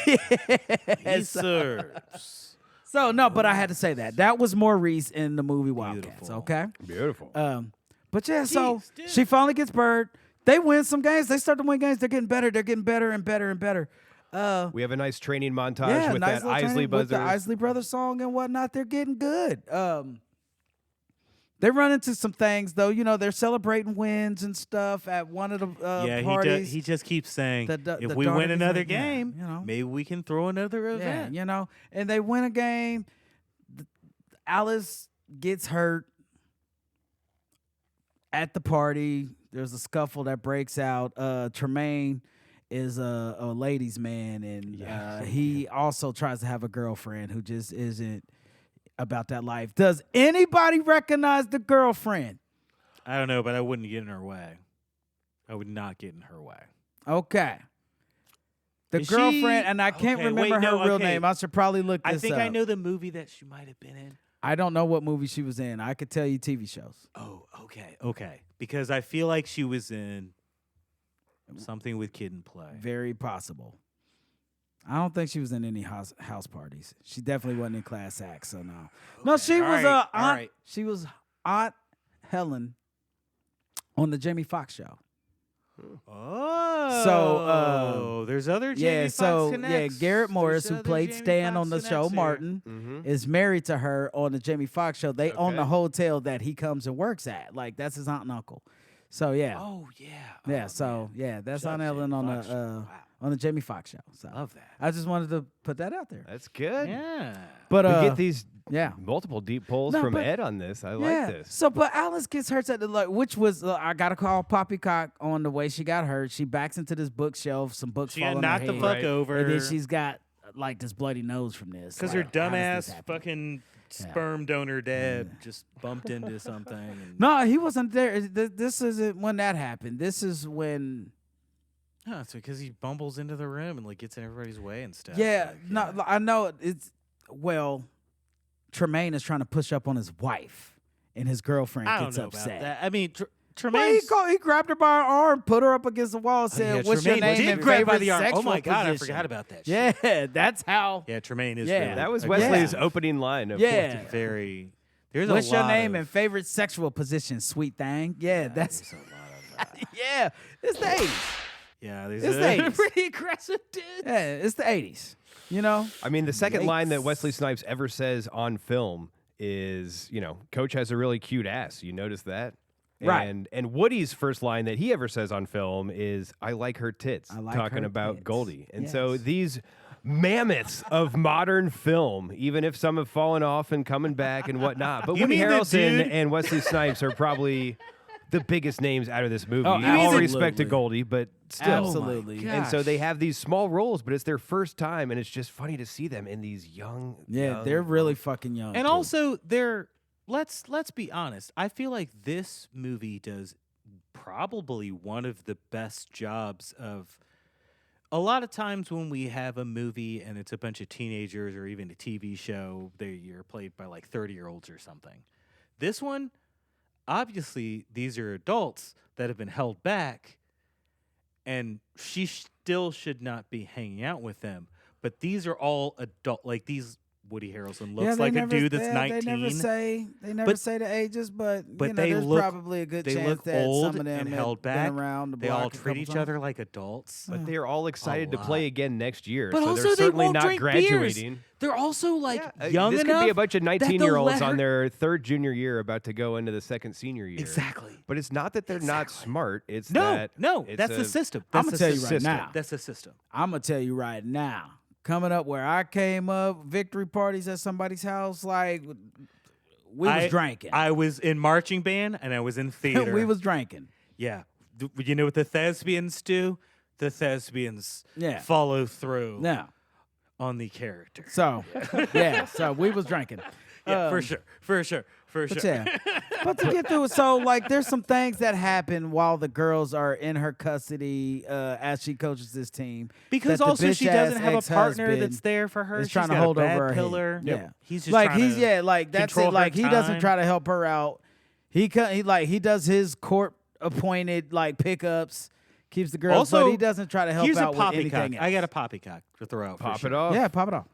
He serves. So no, but I had to say that. That was Maurice in the movie Wildcats, Beautiful. okay? Beautiful. But yeah, so Jeez, dude. she finally gets bird. They win some games. They start to win games. They're getting better. They're getting better and better and better. We have a nice training montage Yeah, with nice that little Isley training with the buzzer. Isley Brothers song and whatnot. They're getting good. They run into some things though. You know, they're celebrating wins and stuff at one of the parties. He just keeps saying, The if we win Dark is another like, yeah, game, you know. maybe we can throw another Yeah, event. you know, and they win a game. Alice gets hurt at the party. There's a scuffle that breaks out. Tremaine is a ladies' man, and he also tries to have a girlfriend who just isn't about that life. Does anybody recognize the girlfriend? I don't know, but I wouldn't get in her way. I would not get in her way. Okay. The Is she- girlfriend, and I can't Okay, remember wait, her no, real okay. name. I should probably look this I think up. I know the movie that she might have been in. I don't know what movie she was in. I could tell you TV shows. Oh, okay. Because I feel like she was in something with Kid and Play. Very possible. I don't think she was in any house parties. She definitely wasn't in Class Act, so no. No, she all was right, all Aunt. right. She was Aunt Helen on the Jamie Foxx show. Oh, there's other Jamie Foxx connects. Garrett Morris, There's who other played Jamie Stan Foxx on the show, connects here. Martin, is married to her on the Jamie Foxx show. They own the Okay. hotel that he comes and works at. Like that's his aunt and uncle. So yeah, Oh yeah. yeah. Oh, So man. yeah, that's Shout Aunt out Ellen Jamie on Foxx show. the Wow. on the Jamie Foxx show. So Love that. I just wanted to put that out there. That's good. Yeah. But We get these yeah. multiple deep pulls No, from but- Ed on this. I Yeah. like this. So, but Alice gets hurt at the which was I gotta call Poppycock on the way she got hurt. She backs into this bookshelf, some books She fall got on her knocked the head, fuck Right. over. and then she's got like this bloody nose from this. Because Like, her how does dumbass this happen? fucking sperm donor dad just bumped into something. And, No, he wasn't there. This isn't when that happened. This is when. No, it's because he bumbles into the room and like gets in everybody's way and stuff. Yeah, Like, no, I know it's well. Tremaine is trying to push up on his wife, and his girlfriend I don't gets know upset. about that. I mean, Well, Tremaine. he grabbed her by her arm, put her up against the wall, said, "What's your name?" did and grab by favorite the arm. Oh sexual my god, I position." forgot about that. Shit. Yeah, that's how. Yeah, Tremaine is. Yeah. really That was aggressive. Wesley's opening line. Of Yeah. It's very. There's What's a your lot name of, and favorite sexual position, sweet thing? Yeah, that's There's a lot of that. yeah. It's the 80s. Yeah, there's It's a the 80s. pretty aggressive dude. Yeah, it's the 80s. You know. I mean, the second line that Yikes. Wesley Snipes ever says on film is, Coach has a really cute ass. You notice that? Right. And Woody's first line that he ever says on film is, I like her tits, I like talking her about tits. Goldie. And so Yes. these mammoths of modern film, even if some have fallen off and coming back and whatnot, but You Woody mean the Harrelson dude- and Wesley Snipes are probably the biggest names out of this movie. Oh, All respect to absolutely. Goldie, but still. Absolutely. And so they have these small roles, but it's their first time, and it's just funny to see them in these young. Yeah, young they're really fucking young. And too. also, they're let's be honest. I feel like this movie does probably one of the best jobs of. A lot of times when we have a movie and it's a bunch of teenagers or even a TV show, you're played by like 30-year-olds or something. This one, obviously, these are adults that have been held back, and she still should not be hanging out with them. But these are all adult, like these. Woody Harrelson looks they like never- a dude that's they 19. they never But- say the ages, but but there's they look- probably a good they chance look that old some of them and have held been back. around the They block all a treat couple each times. other like adults. But they're all excited to lot. play again next year. But so also they're they certainly won't not drink graduating. beers. They're also like Yeah, young this enough. could be a bunch of that they'll 19-year-olds let on her- their third junior year about to go into the second senior year. Exactly. But it's not that they're not smart. It's No, that no, it's that's the a- system. I'ma That's tell the you right system. now. That's the system. I'm gonna tell you right now. Coming up where I came up, victory parties at somebody's house, like we was drinking. I was in marching band and I was in theater. we was drinking. Yeah. You know what the thespians do? The thespians Yeah. follow through Now, on the character. so yeah, so we was drinking. Yeah, for sure. But yeah, but to get through it, so like there's some things that happen while the girls are in her custody as she coaches this team. Because that the also she bitch-ass doesn't have a partner ex-husband that's there for her. is She's trying to got hold a bad over her pillar. head. Yeah, He's just like trying he's to like that's control it. Like her he doesn't time. try to help her out. He does his court appointed like pickups, keeps the girls, Also, but he doesn't try to help Here's a out with anything poppycock. else. I got a poppycock to throw out. Pop for it sure. off. Yeah, pop it off.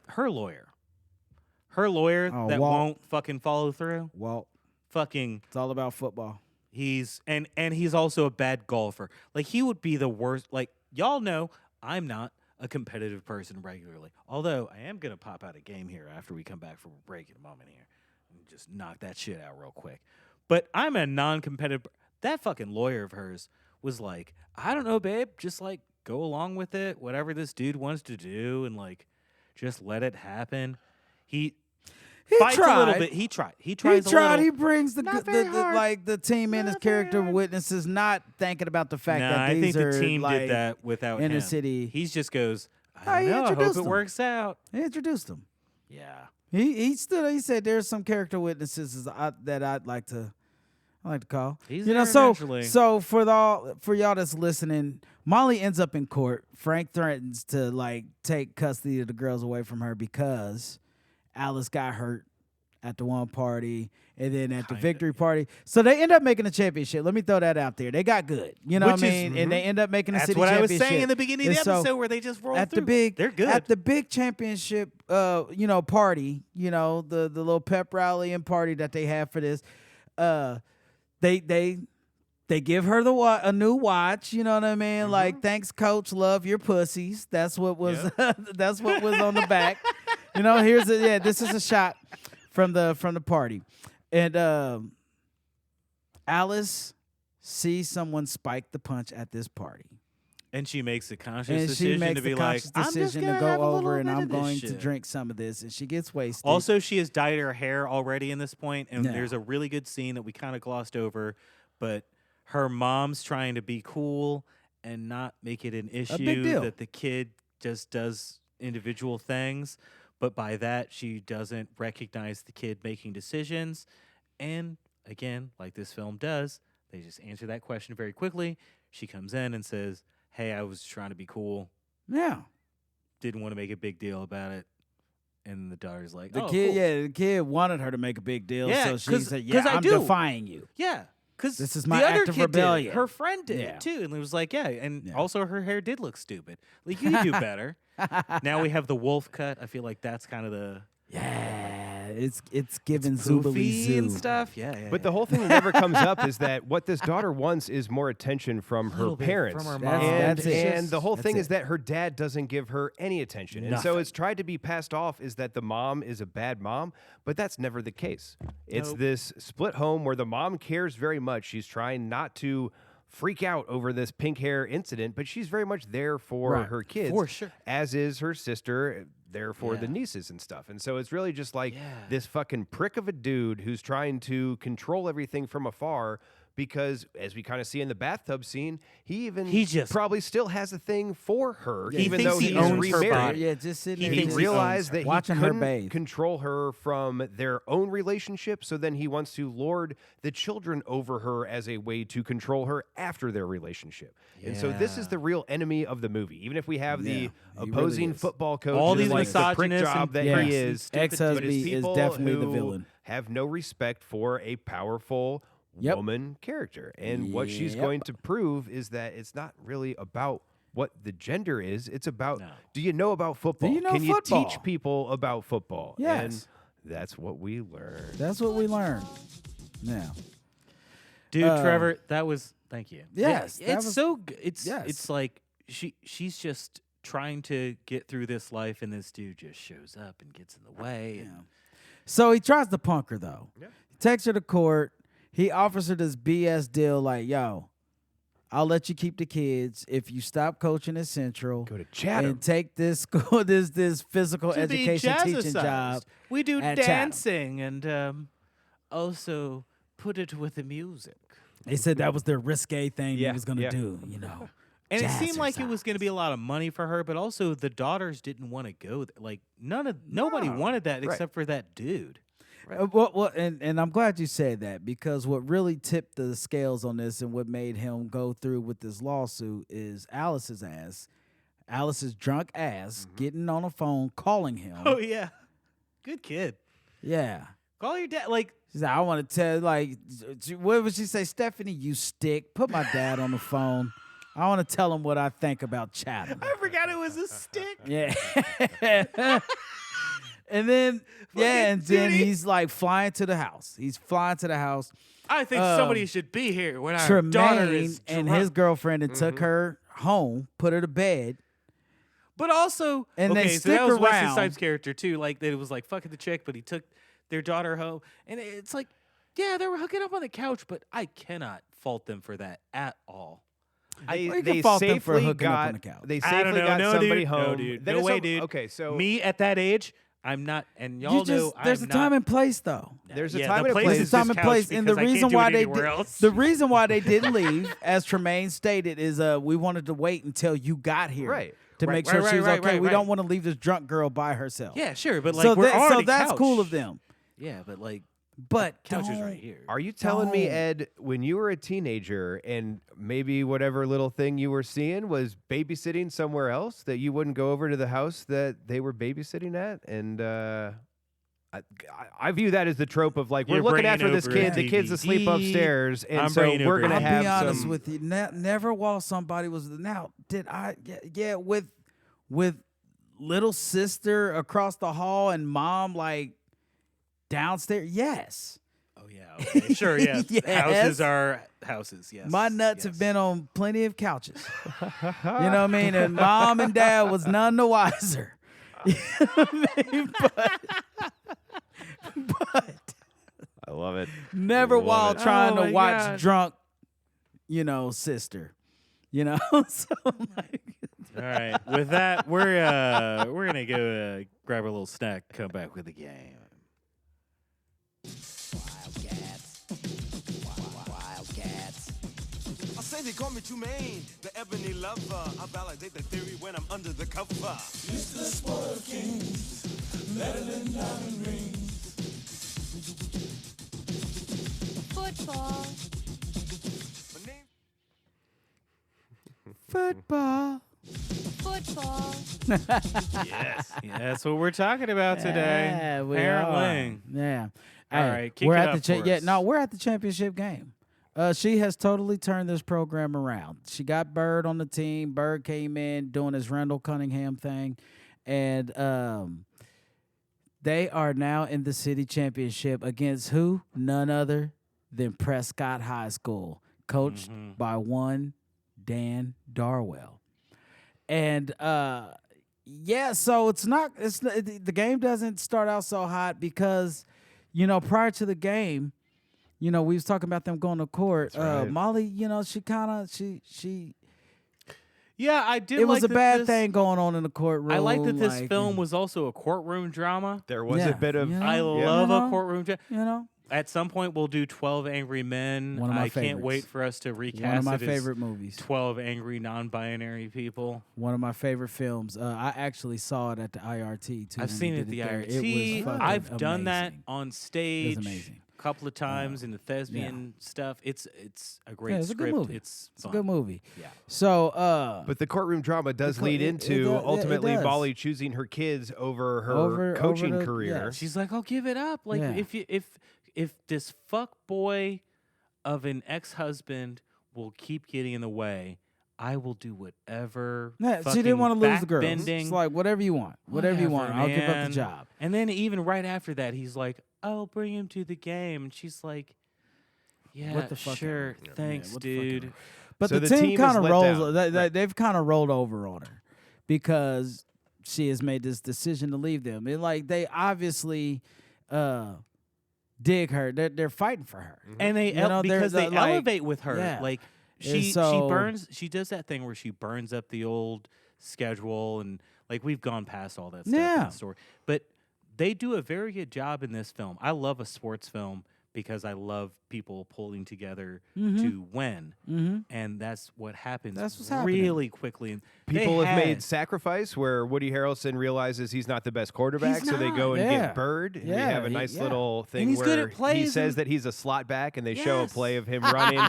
Her lawyer Oh, that Walt. won't fucking follow through. Well, Fucking it's all about football. he's and he's also a bad golfer. Like he would be the worst. Like y'all know, I'm not a competitive person regularly. Although I am gonna pop out a game here after we come back from a break in a moment here and just knock that shit out real quick. But I'm a non-competitive. That fucking lawyer of hers was like, I don't know, babe, just like go along with it, whatever this dude wants to do, and like just let it happen. He fights tried. a little bit. He tried. He He tries a tried. little. He brings the, Not the, very the hard. like the team and his Not very character hard. witnesses, not thinking about the fact Nah, that I these think are the team like, did that without inner him. city. He just goes, Oh, I he don't know. I hope introduced it them. works out. He introduced them. Yeah. He stood. He said, "There's some character witnesses that I'd like to call." He's you know, there so eventually. for y'all that's listening, Molly ends up in court. Frank threatens to like take custody of the girls away from her because Alice got hurt at the one party and then at the victory party. So they end up making a championship. Let me throw that out there. They got good. You know what I Which is- mean? And they end up making a That's city what I was championship. saying in the beginning of the And so episode where they just rolled at through. the big They're good. at the big championship party, the little pep rally and party that they have for this, they give her a new watch, you know what I mean? Mm-hmm. Like, thanks coach, love your pussies. That's what was that's what was on the back. You know, this is a shot from the party. And Alice sees someone spike the punch at this party. and she makes a conscious And she decision makes to be the like, conscious I'm just decision to gonna have go a over little and bit I'm of this going to shit. drink some of this. And she gets wasted. Also, she has dyed her hair already in this point, and Yeah. there's a really good scene that we kind of glossed over, but her mom's trying to be cool and not make it an issue deal. that the kid just does individual things, but by that she doesn't recognize the kid making decisions. And again, like this film does, they just answer that question very quickly. She comes in and says, hey, I was trying to be cool. Yeah. Didn't want to make a big deal about it. And the daughter's like, The oh, kid, cool. yeah, the kid wanted her to make a big deal, Yeah, so she 'cause- said, 'cause I I'm do. defying you. Yeah, because This is the my other act of kid did it. rebellion. Her friend did Yeah. it too, and it was like, yeah, and Yeah. also her hair did look stupid. Like you do better. Now we have the wolf cut. I feel like that's kind of the Yeah, it's giving poofy zoobly zoo and stuff. Yeah, But the whole thing that never comes up is that what this daughter wants is more attention from her Little bit parents. from her That's- mom. And, that's it. and the whole That's thing it. is that her dad doesn't give her any attention. And so Nothing. it's tried to be passed off is that the mom is a bad mom, but that's never the case. It's Nope. this split home where the mom cares very much. She's trying not to freak out over this pink hair incident, but she's very much there for Right. her kids. For sure. As is her sister, there for the Yeah. nieces and stuff. And so it's really just like Yeah. this fucking prick of a dude who's trying to control everything from afar because, as we kind of see in the bathtub scene, he just- probably still has a thing for her, Yeah, even thinks though he he's owns her remarried. body. Yeah, just sitting He there. He thinks just he owns realized her. that he Watching her couldn't bathe. control her from their own relationship, so then he wants to lord the children over her as a way to control her after their relationship. And so this is Yeah. the real enemy of the movie. Even if we have Yeah, the he really opposing is. football coach, All who's these like the prick misogynists job and that Yes. he is, stupid Ex-husband but it's is people definitely the who villain. have no respect for a powerful Yep. woman character. And what she's Yep. going to prove is that it's not really about what the gender is. It's about, No. do you know about football? you know Can you football? teach people about football? Yes. And that's what we learned. That's what we learned. Now, dude, Trevor, that was thank you. Yes, Yeah, that it's was- so good. It's yes. like she's just trying to get through this life, and this dude just shows up and gets in the way. And so he tries to punk her though. Yeah. He takes her to court. He offers her this BS deal like, yo, I'll let you keep the kids if you stop coaching at Central Go to Chatham. and take this school, this physical to be education teaching jazzercised. job. We do at Chatham. dancing and also put it with the music. They said that was their risque thing Yeah, he was gonna yeah. do, you know. And it seemed like it was Jazzercise. going to be a lot of money for her, but also the daughters didn't want to go. Like nobody wanted that right. except for that dude. And I'm glad you said that, because what really tipped the scales on this and what made him go through with this lawsuit is Alice's drunk ass getting on a phone, calling him. Oh yeah, good kid. Yeah. Call your dad. Like, She said, I want to tell, what would she say? Stephanie, you stick. Put my dad on the phone. I want to tell him what I think about Chatham. I forgot it was a stick. Yeah. And then, and then he's like flying to the house. He's flying to the house. I think somebody should be here when our daughter Tremaine is and drunk. his girlfriend and took her home, put her to bed. But also, And they okay, so stick that was Wesley around. Snipes' character too. Like, that it was like fucking the chick, but he took their daughter home, and it's like, yeah, they were hooking up on the couch, but I cannot fault them for that at all. You can fault them for hooking up on the couch. They I don't safely know, got no, somebody dude, home. no, dude, That no is way, so- dude. Okay, so Me at that age, I'm not, and y'all know There's I'm a time not, and place, though. there's a yeah, time the and a place place. is There's a time this and place, couch and the because I can't reason do why it they anywhere else. the reason why they didn't leave, as Tremaine stated, is we wanted to wait until you got here, Right. to Right, make sure right, she was right, okay. right, We right. don't want to leave this drunk girl by herself. Yeah, sure, but like so we're on so a that's couch. cool of them. Yeah, but like But couch is don't- right here. Are you telling me, Don't. Ed, when you were a teenager and maybe whatever little thing you were seeing was babysitting somewhere else, that you wouldn't go over to the house that they were babysitting at? And I view that as the trope of like, we're You're looking bringing after this over kid. a The kid's asleep DVD. upstairs, and I'm so bringing we're over a gonna I'll have be honest some. with you. Never while somebody was now. Did I? Yeah, with little sister across the hall and mom like downstairs. Yes, Oh yeah, okay, sure, yeah. Yes. Houses are houses. Yes, my nuts yes. have been on plenty of couches. You know what I mean? And mom and dad was none the wiser. You know what I mean? But I love it. never Love while it. trying Oh to my watch God. drunk, sister. So like, All right, with that, we're gonna go grab a little snack, come back with the game. I say they call me Tremaine, the ebony lover. I validate the theory when I'm under the cover. Football. My name football. Football. Yes, yeah, that's what we're talking about today. Yeah, we Apparently. are. Yeah. All Hey, right, kick we're it at up the for yeah. us. No, we're at the championship game. She has totally turned this program around. She got Bird on the team. Bird came in doing his Randall Cunningham thing, and they are now in the city championship against who? None other than Prescott High School, coached by one Dan Darwell. And so the game doesn't start out so hot because, prior to the game, we was talking about them going to court. That's right. Molly, she Yeah, I did. it was like a that bad this- thing going on in the courtroom. I like that this like, film was also a courtroom drama. There was Yeah, a bit of. yeah. I Yeah. love You a know? courtroom drama. At some point, we'll do 12 Angry Men. One of my I can't favorites. wait for us to recast one of my it as favorite movies. 12 Angry Non-Binary People. One of my favorite films. I actually saw it at the IRT too. I've when seen we it at did the there. IRT. It was fucking I've done that amazing. on stage amazing. a couple of times in the thespian stuff. It's a great it's a script. good movie. It's It's a fun. good movie. Yeah. So, But the courtroom drama does co- lead it into does- it ultimately does. Molly choosing her kids over her Over coaching the- career. yeah. She's like, I'll give it up. Like Yeah. if this fuck boy of an ex-husband will keep getting in the way, I will do whatever. yeah, she didn't want to lose the girl. backbending, It's like whatever you want, whatever you want. I'll give up man. the job. And then even right after that, he's like, I'll bring him to the game. And she's like, yeah, What the fuck sure, ever. Yeah, thanks, what the fuck dude. ever. But So the the team team is kind of let rolls. down. They've kind of rolled over on her because she has made this decision to leave them. And like they obviously dig her. They're fighting for her. And they You know, they're because they the, like- elevate with her. yeah. Like And she so- burns. She does that thing where she burns up the old schedule, and like we've gone past all that stuff in Yeah. the story. But they do a very good job in this film. I love a sports film because I love people pulling together Mm-hmm. to win. And that's what happens That's what's happening. really quickly. And People they have made had- sacrifice where Woody Harrelson realizes he's not the best quarterback, He's so they not. go and Yeah. get Bird. And we Yeah, have a nice yeah. little thing he's good where at plays he says and- that he's a slot back, and they show a Yes. play of him running,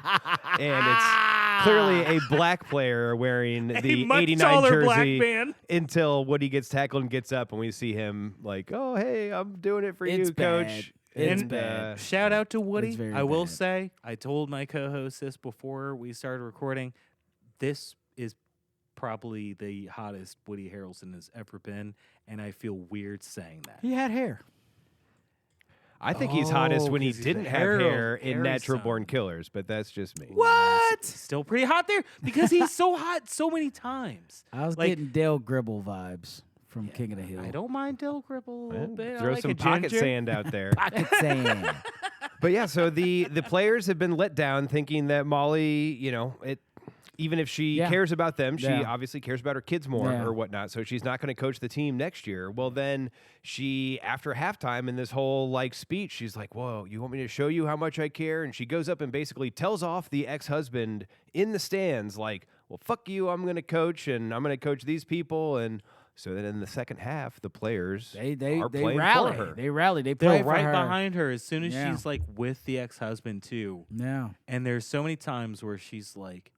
and it's clearly a black player wearing the much 89 taller black jersey man. until Woody gets tackled and gets up, and we see him like, "Oh, hey, I'm doing it for It's you, bad. coach." It's And, bad. Shout out to Woody. very I will bad. say, I told my co-host this before we started recording. This is probably the hottest Woody Harrelson has ever been, and I feel weird saying that. He had hair. I think he's hottest when he 'cause he's didn't the have hairy hair in son. Natural Born Killers, but that's just me. What? Still pretty hot there because he's so hot so many times. I was Like- getting Dale Gribble vibes from King of the Hill. I don't mind Dill Gribble a little bit. I Throw like some a pocket ginger. sand out there. Pocket sand. But yeah, so the players have been let down thinking that Molly, even if she Yeah. cares about them, she Yeah. obviously cares about her kids more Yeah. or whatnot. So she's not going to coach the team next year. Well, then she, after halftime in this whole speech, she's like, "Whoa, you want me to show you how much I care?" And she goes up and basically tells off the ex-husband in the stands, like, "Well, fuck you, I'm going to coach, and I'm going to coach these people." And so then in the second half, the players They are playing rally. for her. They rally. They play They're for right her. behind her as soon as Yeah. she's like with the ex-husband too. Yeah. And there's so many times where she's like,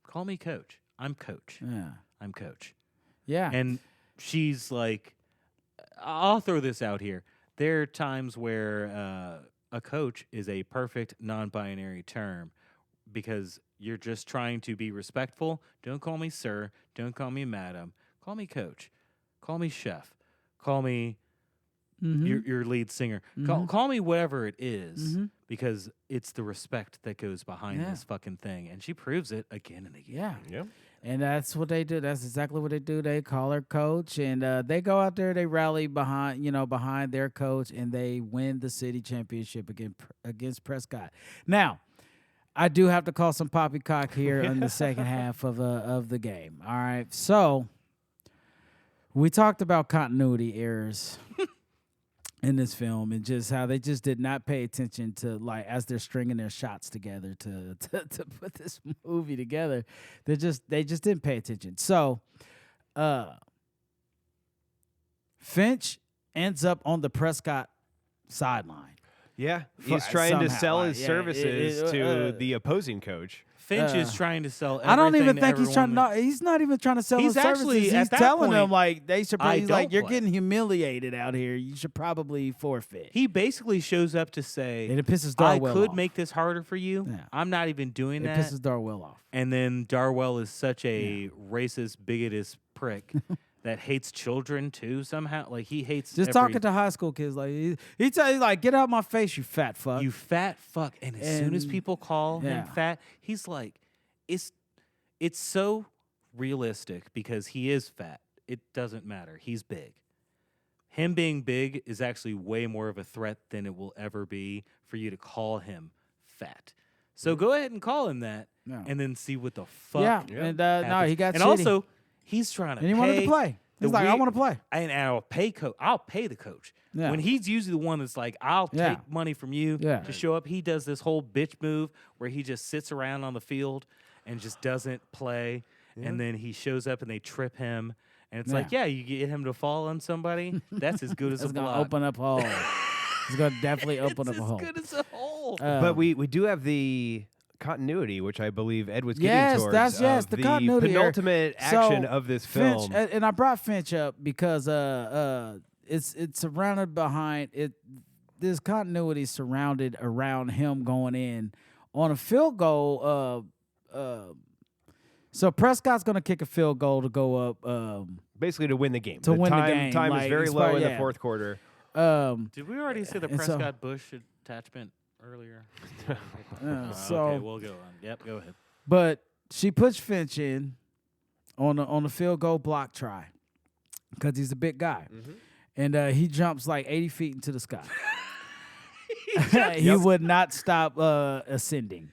"Call me coach. I'm coach. Yeah. I'm coach." Yeah. And she's like, I'll throw this out here. There are times where a coach is a perfect non-binary term because you're just trying to be respectful. Don't call me sir. Don't call me madam. Call me coach. Call me chef. Call me your lead singer. Call me whatever it is because it's the respect that goes behind Yeah. this fucking thing. And she proves it again and again. Yeah. Yep. And that's what they do. That's exactly what they do. They call her coach, and they go out there. They rally behind their coach, and they win the city championship against Prescott. Now, I do have to call some poppycock here in the second half of the game. All right, so we talked about continuity errors in this film and just how they just did not pay attention to, like, as they're stringing their shots together to put this movie together. They just didn't pay attention. So Finch ends up on the Prescott sideline. Yeah, he's trying to somehow, sell like, his yeah, services to the opposing coach. Finch is trying to sell everything I don't even to think he's trying. everyone. No, he's not even trying to sell He's his actually, services. at He's that telling them point, like they should. I He's like, don't you're play. getting humiliated out here. You should probably forfeit. He basically shows up to say, And it pisses I Darwell could off. make this harder for you. Yeah. I'm not even doing It that. pisses Darwell off. And then Darwell is such a racist, bigotous prick that hates children too somehow. Like he hates Just talking to high school kids, like he tells you, like, get out my face, you fat fuck. you fat fuck. And as soon as And- people call him yeah. fat, he's like, it's so realistic because he is fat. It doesn't matter. He's big. Him being big is actually way more of a threat than it will ever be for you to call him fat. So go ahead and call him that, Yeah. and then see what the fuck. Yeah, and no, happens. he got and shitty. also he's trying to. And he wanted to pay play. the He's like, I weird- want to play. And I'll pay I'll pay the coach. Yeah. When he's usually the one that's like, I'll Yeah. take money from you Yeah. to show up. He does this whole bitch move where he just sits around on the field and just doesn't play. And then he shows up and they trip him. And it's like, yeah, you get him to fall on somebody. That's as good as It's a gonna block. open up a hole. It's gonna definitely open It's up a as hole. good as a hole. But we do have the continuity, which I believe Ed was getting Yes, towards. that's of the continuity here. penultimate action So, of this Finch, film. and I brought Finch up because it's surrounded behind it. There's continuity surrounded around him going in on a field goal. So Prescott's gonna kick a field goal to go up. Basically to win the game. To the win the time, game, Time like, is very it's low probably- in the yeah. fourth quarter. Did we already say the and so- Prescott Bush attachment earlier? so, Okay, we'll go on. Yep, go ahead. but she puts Finch in on the field goal block try because he's a big guy, and he jumps like 80 feet into the sky. He would not stop ascending.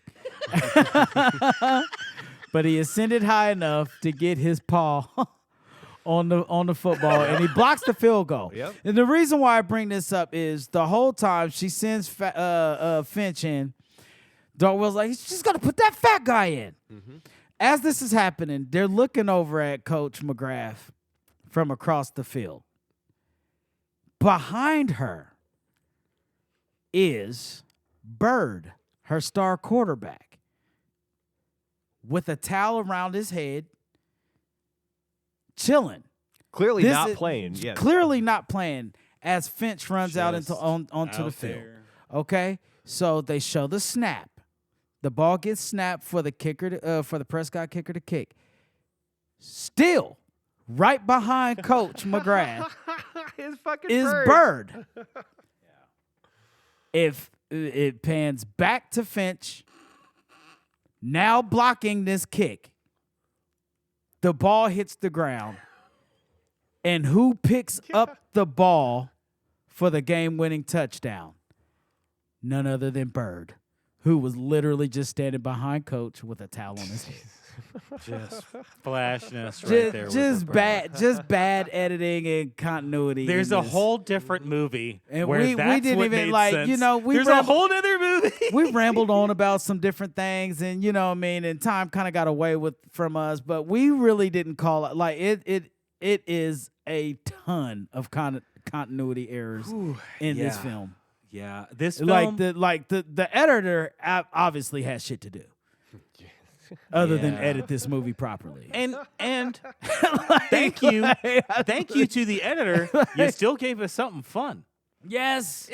But he ascended high enough to get his paw on the football, and he blocks the field goal. Yep. And the reason why I bring this up is the whole time she sends Finch in, Darwell's like, she's gonna put that fat guy in. As this is happening, they're looking over at Coach McGrath from across the field. Behind her is Bird, her star quarterback, with a towel around his head, chilling. Clearly This not is- playing. Yeah. Clearly not playing as Finch runs out Just onto the out field. there. Okay, so they show the snap. The ball gets snapped for the kicker for the Prescott kicker to kick. Still, right behind Coach McGrath His fucking is Bird. If it pans back to Finch, now blocking this kick, the ball hits the ground, and who picks up the ball for the game-winning touchdown? None other than Bird, who was literally just standing behind Coach with a towel on his head. Just flashing us right there. with Just the bad, just bad editing and continuity. There's in a this. whole different movie. And where we that's didn't what even, made like, sense. you know, we There's a rambled- whole other movie. We rambled on about some different things, and you know what I mean, and time kind of got away from us, but we really didn't call it like it is a ton of continuity errors in this yeah. film. Yeah, this film. The editor obviously has shit to do. Other than Yeah. edit this movie properly. and thank you to the editor. You still gave us something fun. Yes.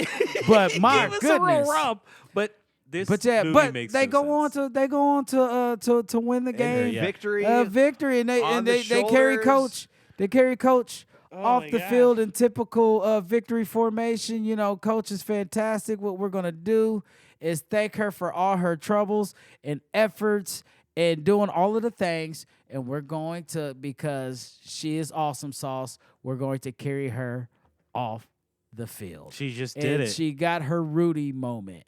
But my Gave us goodness. a real romp. But this movie But makes they no go sense. on to win the game. yeah. Victory. Victory, and on the they carry shoulders. Coach. They carry Coach off my the gosh. field in typical victory formation. You know, Coach is fantastic. What we're gonna do is thank her for all her troubles and efforts and doing all of the things. And we're going to, because she is awesome sauce, we're going to carry her off the field. She just and did it. she got her Rudy moment.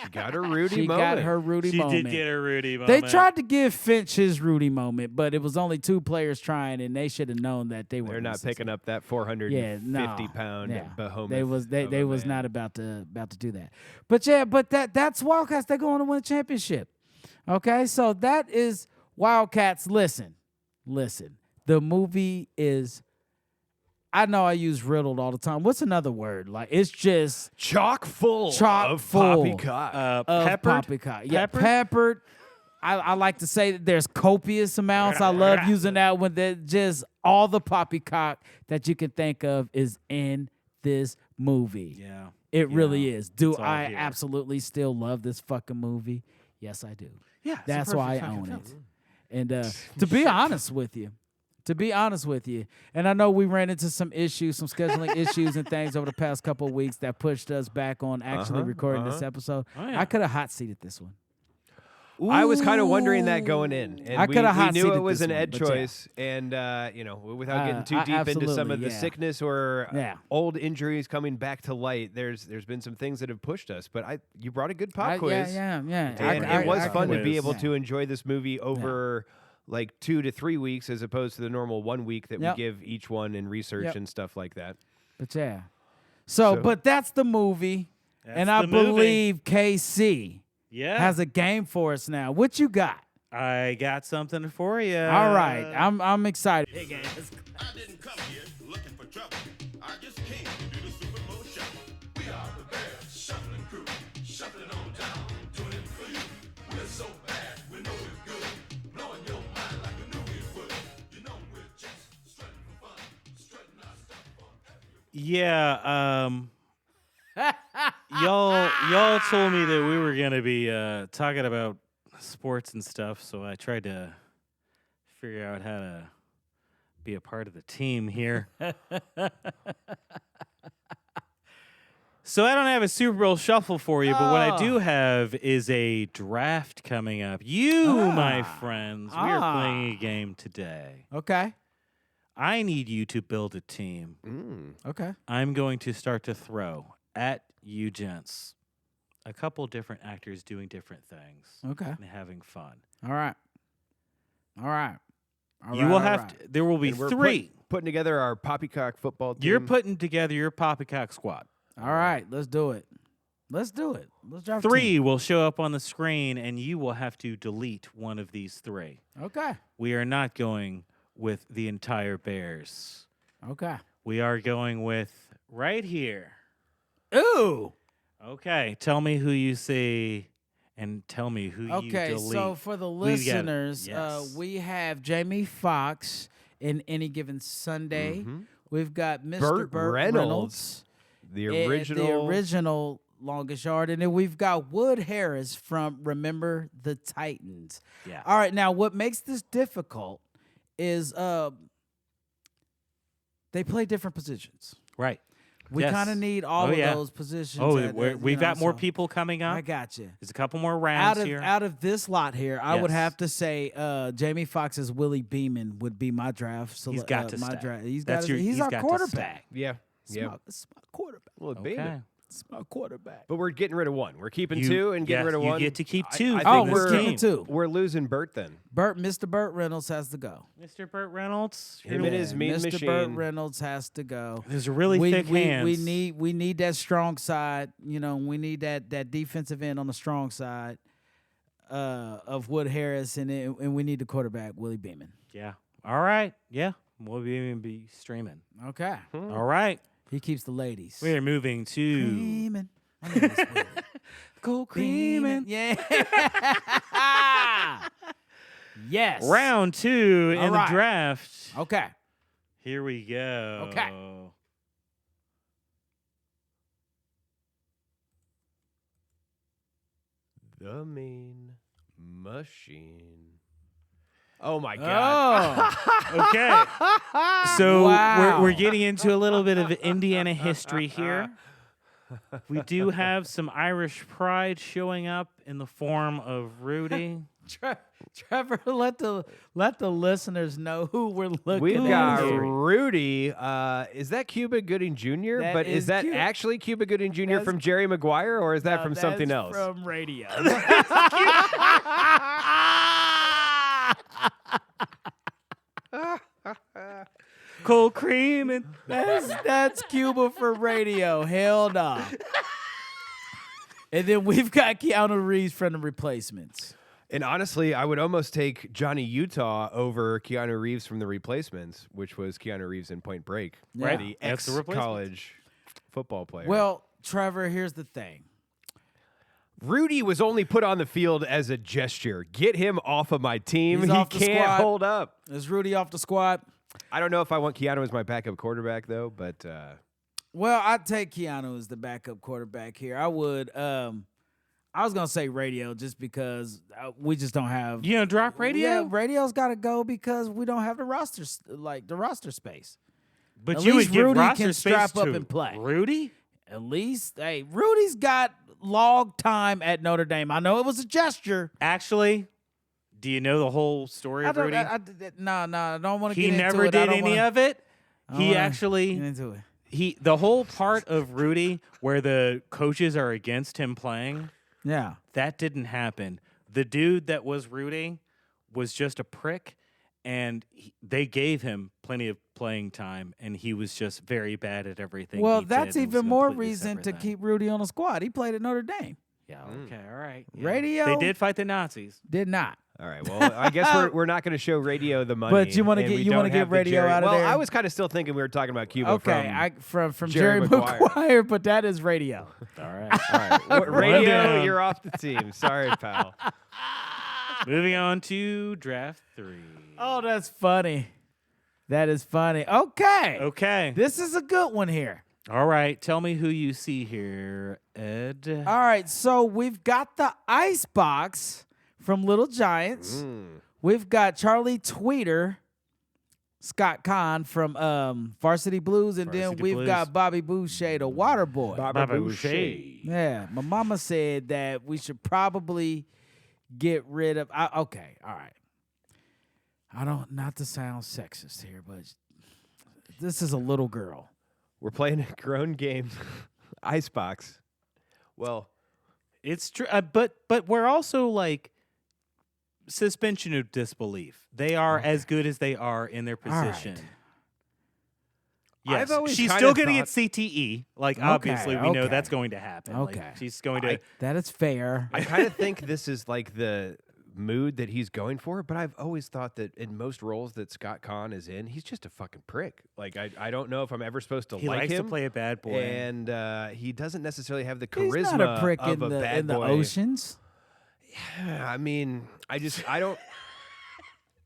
She got her Rudy She moment. got her Rudy She moment. did get a Rudy They moment. tried to give Finch his Rudy moment, but it was only two players trying, and they should have known that they were. They're not picking up that 450 pound behemoth. They was of a man. not about to do that. But that's Wildcats. They're going to win a championship. Okay, so that is Wildcats. Listen. The movie is. I know I use riddled all the time. What's another word? Like, it's just chock full of poppycock. of peppered. poppycock. Yeah, peppered. I like to say that there's copious amounts. I love using that when just all the poppycock that you can think of is in this movie. Yeah. It really is. Do It's all I here. absolutely still love this fucking movie? Yes, I do. Yeah. it's a That's why I perfect own fucking it. film. And to be honest with you, and I know we ran into some scheduling issues and things over the past couple of weeks that pushed us back on actually recording this episode. Oh, yeah. I could have hot seated this one. I was kind of wondering that going in. And I we coulda hot knew it seated was this an one, Ed but yeah. choice. And, without getting too deep into some of the absolutely, yeah. sickness or Yeah. old injuries coming back to light, there's been some things that have pushed us. But you brought a good pop quiz. Yeah. And it was fun to be able yeah. to enjoy this movie over like 2 to 3 weeks as opposed to the normal 1 week that Yep. we give each one in research Yep. and stuff like that. But yeah. But that's the movie. And I the movie. believe KC Yeah. has a game for us now. What you got? I got something for you. All right. I'm excited. I didn't come here looking for trouble. I just came to do the Super Bowl shuffle. We are the Bears shuffling crew, shuffling on down, doing it for you. We're so bad, we know we're good, blowing your mind like we knew we would. You know we're just strutting for fun, strutting our stuff on every. Yeah. Y'all told me that we were gonna be talking about sports and stuff, so I tried to figure out how to be a part of the team here. So I don't have a Super Bowl shuffle for you, but what I do have is a draft coming up. My friends, we are playing a game today. Okay. I need you to build a team. Okay. I'm going to start to throw at you gents a couple different actors doing different things Okay. and having fun. All right. You will have to. There will be And we're 3. putting together our Poppycock football team. You're putting together your Poppycock squad. All right, let's do it. Let's do it. Let's drop 3 will show up on the screen, and you will have to delete one of these 3. Okay. We are not going with the entire Bears. Okay. We are going with right here. Ooh. Okay, tell me who you see, and tell me who you Okay, delete. so for the We got- listeners, yes. we have Jamie Foxx in Any Given Sunday. We've got Mr. Burt Reynolds, the original. the original Longest Yard, and then we've got Wood Harris from Remember the Titans. Yeah. All right, now what makes this difficult is they play different positions. Right. We Yes. kind of need all Oh, of yeah. those positions. Oh, at- we've got more so people coming up. I got you. There's a couple more rounds here. Out of this lot here, I would Yes. have to say Jamie Foxx's Willie Beeman would be my draft. So He's got to my stay. draft. He's That's got. your- He's he's our got to quarterback. Yeah. It's Yeah. my quarterback. Well, Okay. It's my quarterback. But we're getting rid of one. We're keeping You- 2 and getting yes, rid of you one. get to keep 2 I for think this we're team. keeping 2. We're losing Burt then. Mr. Burt Reynolds has to go. Mr. Burt Reynolds. Him and his mean Mr. machine. Burt Reynolds has to go. There's really thick hands. We need that strong side. You know, we need that defensive end on the strong side of Wood Harris, and we need the quarterback Willie Beeman. Yeah. All right. Yeah. We'll even be streaming. Okay, All right. he keeps the ladies. We are moving to Creamin'. My name is Willie. Go Beeman. Yeah. Yes. round 2 All in right. the draft. Okay. Here we go. Okay. The mean machine. Oh my God. Oh. Okay. So Wow. we're getting into a little bit of Indiana history here. We do have some Irish pride showing up in the form of Rudy. Trevor, let the listeners know who we're looking We've at. got here. Rudy. Is that Cuba Gooding Jr.? That But is is that Cuba. actually Cuba Gooding Jr. That's- from Jerry Maguire, or is that No, from that's something else? From radio. Cold cream and That's Cuba for radio. Hell no. And then we've got Keanu Reeves from The Replacements. And honestly, I would almost take Johnny Utah over Keanu Reeves from The Replacements, which was Keanu Reeves in Point Break, Right. The That's The Replacements. ex-college football player. Well, Trevor, here's the thing. Rudy was only put on the field as a gesture. Get him off of my team. He's He off the can't squad. hold up. Is Rudy off the squad? I don't know if I want Keanu as my backup quarterback, though, but Well, I'd take Keanu as the backup quarterback here. I would. I was gonna say radio just because we just don't have. you know, drop radio. Yeah, radio's got to go because we don't have the roster space. But At you least would give Rudy roster can space strap up to and play. Rudy? At least, hey, Rudy's got log time at Notre Dame. I know it was a gesture. Actually, do you know the whole story of Rudy? I don't want to He get into never it. did any of it. He Get actually into it. the whole part of Rudy where the coaches are against him playing, Yeah. that didn't happen. The dude that was Rudy was just a prick, and they gave him plenty of playing time, and he was just very bad at everything. Well, he that's did and was even more completely reason separate to thing. keep Rudy on the squad. He played at Notre Dame. Yeah. Okay. All right. Yeah. Radio They did fight the Nazis. did not. all right. Well, I guess we're not going to show radio the money. But you wanna and get- we you wanna don't get have the radio Jerry- out of well, there? I was kind of still thinking we were talking about Cuba Okay, from from Jerry Jerry Maguire. Maguire, but that is radio. All right. All right. Well, radio, down. you're off the team. Sorry, pal. Moving on to draft 3. Oh, that's funny. That is funny. Okay. Okay. This is a good one here. All right. Tell me who you see here, Ed. All right, so we've got the ice box from Little Giants. We've got Charlie Tweeter, Scott Kahn from Varsity Blues, and then Varsity we've Blues. got Bobby Boucher, the Water Boy. Baba Boucher. Yeah, my mama said that we should probably get rid of. Okay, all right. I don't, not to sound sexist here, but this is a little girl. We're playing a grown game, Icebox. Well, It's true, but we're also like suspension of disbelief. They are as good as they are in their All right. position. Yes, I've always she's kinda still going to get thought- CTE. Like, obviously, we know okay. that's going to happen. Like, Okay. she's going to. That is fair. I kind of think this is like the mood that he's going for, but I've always thought that in most roles that Scott Conn is in, he's just a fucking prick. Like, I don't know if I'm ever supposed to he like likes him. to play a bad boy. And he doesn't necessarily have the He's charisma not a prick of in a bad the boy. oceans. I mean, I don't.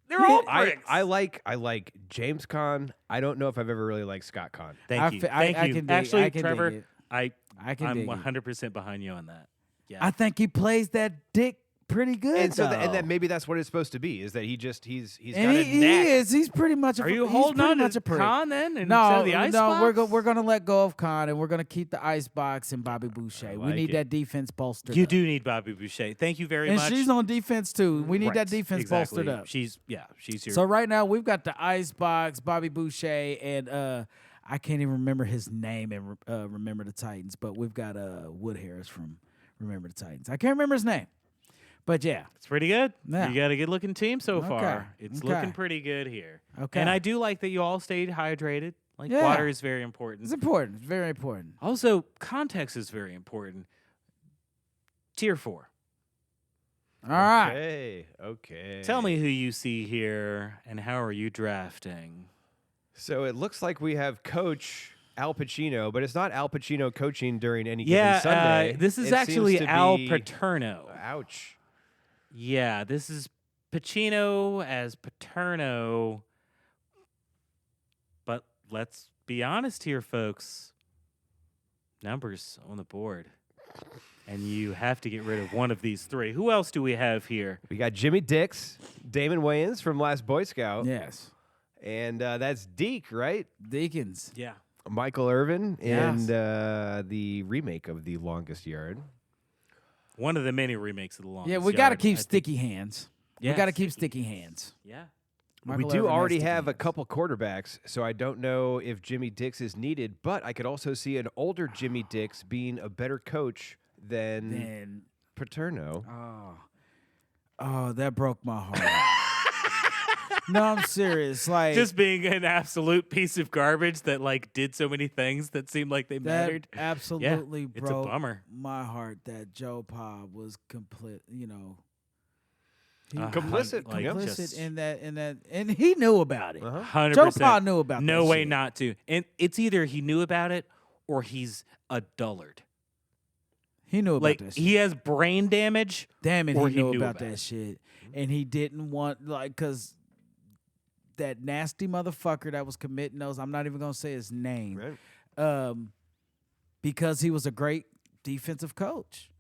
They're all I pricks. like James Conn. I don't know if I've ever really liked Scott Conn. Thank you. Thank I you. can dig, Actually, I can Trevor, dig it. I'm I can dig it. 100% behind you on that. Yeah. I think he plays that dick pretty good. And so, though. and that maybe that's what it's supposed to be. Is that he's And got a he knack. is. He's pretty much. Are you he's holding pretty on much to a prick. Khan then? Instead No, of the ice no, box? we're gonna let go of Khan and we're gonna keep the ice box and Bobby Boucher. We like need it. that defense bolstered. You up. do need Bobby Boucher. Thank you very and much. she's on defense too. We need Right, that defense exactly. bolstered up. She's your. So right now we've got the ice box, Bobby Boucher, and I can't even remember his name and Remember the Titans, but we've got Wood Harris from Remember the Titans. I can't remember his name, but yeah. It's pretty good. Yeah. You got a good looking team so Okay, far. It's okay. looking pretty good here. Okay. And I do like that you all stayed hydrated. Like Yeah. water is very important. It's important. It's very important. Also, context is very important. Tier 4. All right. Okay. Tell me who you see here and how are you drafting? So it looks like we have Coach Al Pacino, but it's not Al Pacino coaching during any Yeah, given Sunday. this is It actually seems to Al be- Paterno. Ouch. Yeah, this is Pacino as Paterno. But let's be honest here, folks. Numbers on the board. And you have to get rid of one of these three. Who else do we have here? We got Jimmy Dix, Damon Wayans from Last Boy Scout, Yes. and that's Deke, right? Deacons. Yeah. Michael Irvin Yes. and the remake of The Longest Yard. One of the many remakes of The Longest Yeah, we got to Yard, keep I think. sticky hands. Yeah, We got to keep sticky sticky hands. Yeah. Michael we do Irvin has already sticky have a hands. couple quarterbacks, so I don't know if Jimmy Dix is needed, but I could also see an older Jimmy Dix being a better coach than Then, Paterno. oh, that broke my heart. No, I'm serious. Like Just being an absolute piece of garbage that like did so many things that seemed like they that mattered. absolutely it's a broke bummer. my heart that Joe Pa was complete. You know, he Complicit, like, yeah. complicit just- in that, and he knew about it. 100%. Joe Pa knew about No that way shit. not to. And it's either he knew about it or he's a dullard. He knew about Like that shit. he has brain damage. Damn it, or he he knew knew about about that it. shit, and he didn't want Mm-hmm. that nasty motherfucker that was committing those. I'm not even gonna say his name. Right. Because he was a great defensive coach.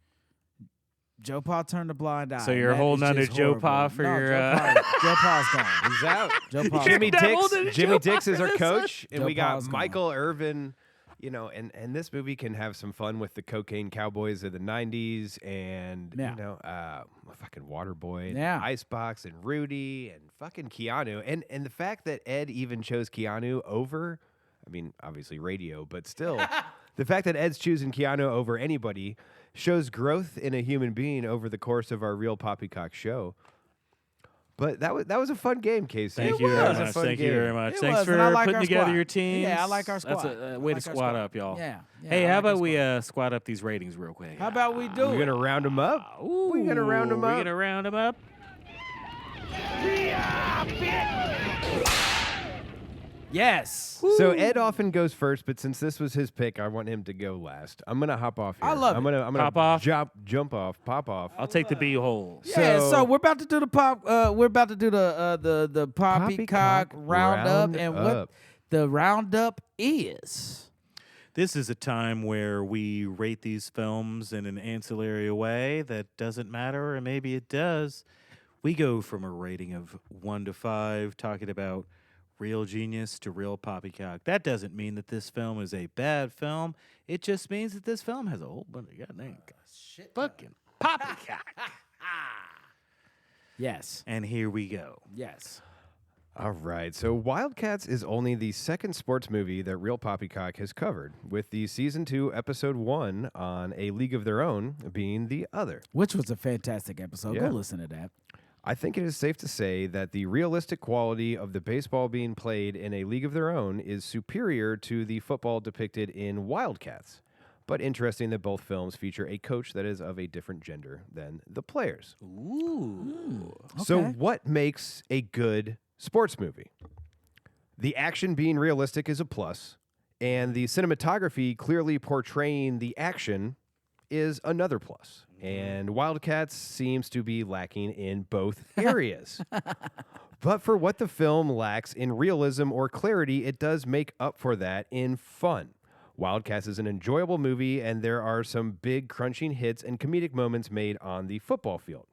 Joe Pa turned a blind eye. So and you're that is holding under just Joe horrible. Pa for No, your, Joe Pa's gone. He's out. Joe Pa's Jimmy gone. You're holding Dix. Joe Jimmy Pa Dix is for our this coach, and Joe we got Pa's gone. Michael Irvin. You know, and this movie can have some fun with the cocaine cowboys of the '90s, and Yeah. you know, fucking Waterboy, and Yeah. Icebox, and Rudy, and fucking Keanu, and the fact that Ed even chose Keanu over, I mean, obviously radio, but still, the fact that Ed's choosing Keanu over anybody shows growth in a human being over the course of our real Poppycock show. But that was a fun game, Casey. Thank It you very was a much. fun Thank you game. very much. It Thanks was, for and I like putting our together squad. your teams. Yeah, I like our That's squad. a I way like to our squad squad. up, y'all. Yeah. Hey, I how like our about we squad. squad up these ratings real quick? How about we do We're it? gonna round them up. Ooh, We're gonna round them We're up. gonna round them up. Yes. So Ed often goes first, but since this was his pick, I want him to go last. I'm gonna hop off here. I love I'm it. gonna Pop off. jump off, pop off. I'll take the B hole. Yeah, so So- we're about to do the the Poppycock Poppycock Round-Up, and what Round-Up. the Roundup is. This is a time where we rate these films in an ancillary way that doesn't matter, or maybe it does. We go from a rating of 1 to 5, talking about real genius to real poppycock. That doesn't mean that this film is a bad film. It just means that this film has a whole bunch of goddamn fucking poppycock. Yes. And here we go. Yes. All right. So Wildcats is only the second sports movie that Real Poppycock has covered, with the season 2, episode 1 on A League of Their Own being the other. Which was a fantastic episode. Yeah. Go listen to that. I think it is safe to say that the realistic quality of the baseball being played in a league of their own is superior to the football depicted in Wildcats. But interesting that both films feature a coach that is of a different gender than the players. Ooh. So Okay. what makes a good sports movie? The action being realistic is a plus, and the cinematography clearly portraying the action is another plus. And Wildcats seems to be lacking in both areas. But for what the film lacks in realism or clarity, it does make up for that in fun. Wildcats is an enjoyable movie, and there are some big crunching hits and comedic moments made on the football field.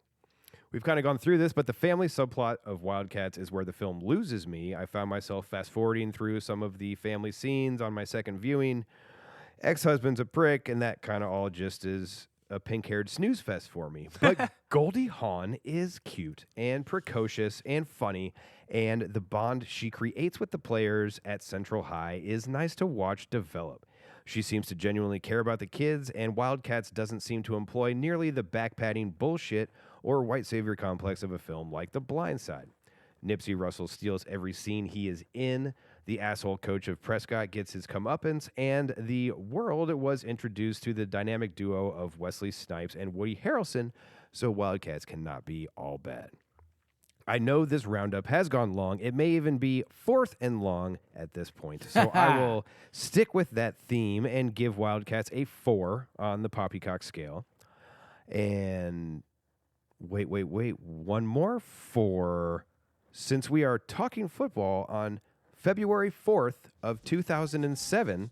We've kind of gone through this, but the family subplot of Wildcats is where the film loses me. I found myself fast-forwarding through some of the family scenes on my second viewing. Ex-husband's a prick, and that kind of all just is a pink-haired snooze fest for me. But Goldie Hawn is cute and precocious and funny, and the bond she creates with the players at Central High is nice to watch develop. She seems to genuinely care about the kids, and Wildcats doesn't seem to employ nearly the back-padding bullshit or white savior complex of a film like The Blind Side. Nipsey Russell steals every scene he is in. The asshole coach of Prescott gets his comeuppance, and the world was introduced to the dynamic duo of Wesley Snipes and Woody Harrelson, so Wildcats cannot be all bad. I know this roundup has gone long. It may even be fourth and long at this point, so I will stick with that theme and give Wildcats a 4 on the Poppycock scale. And wait, one more for... Since we are talking football, on February 4th of 2007,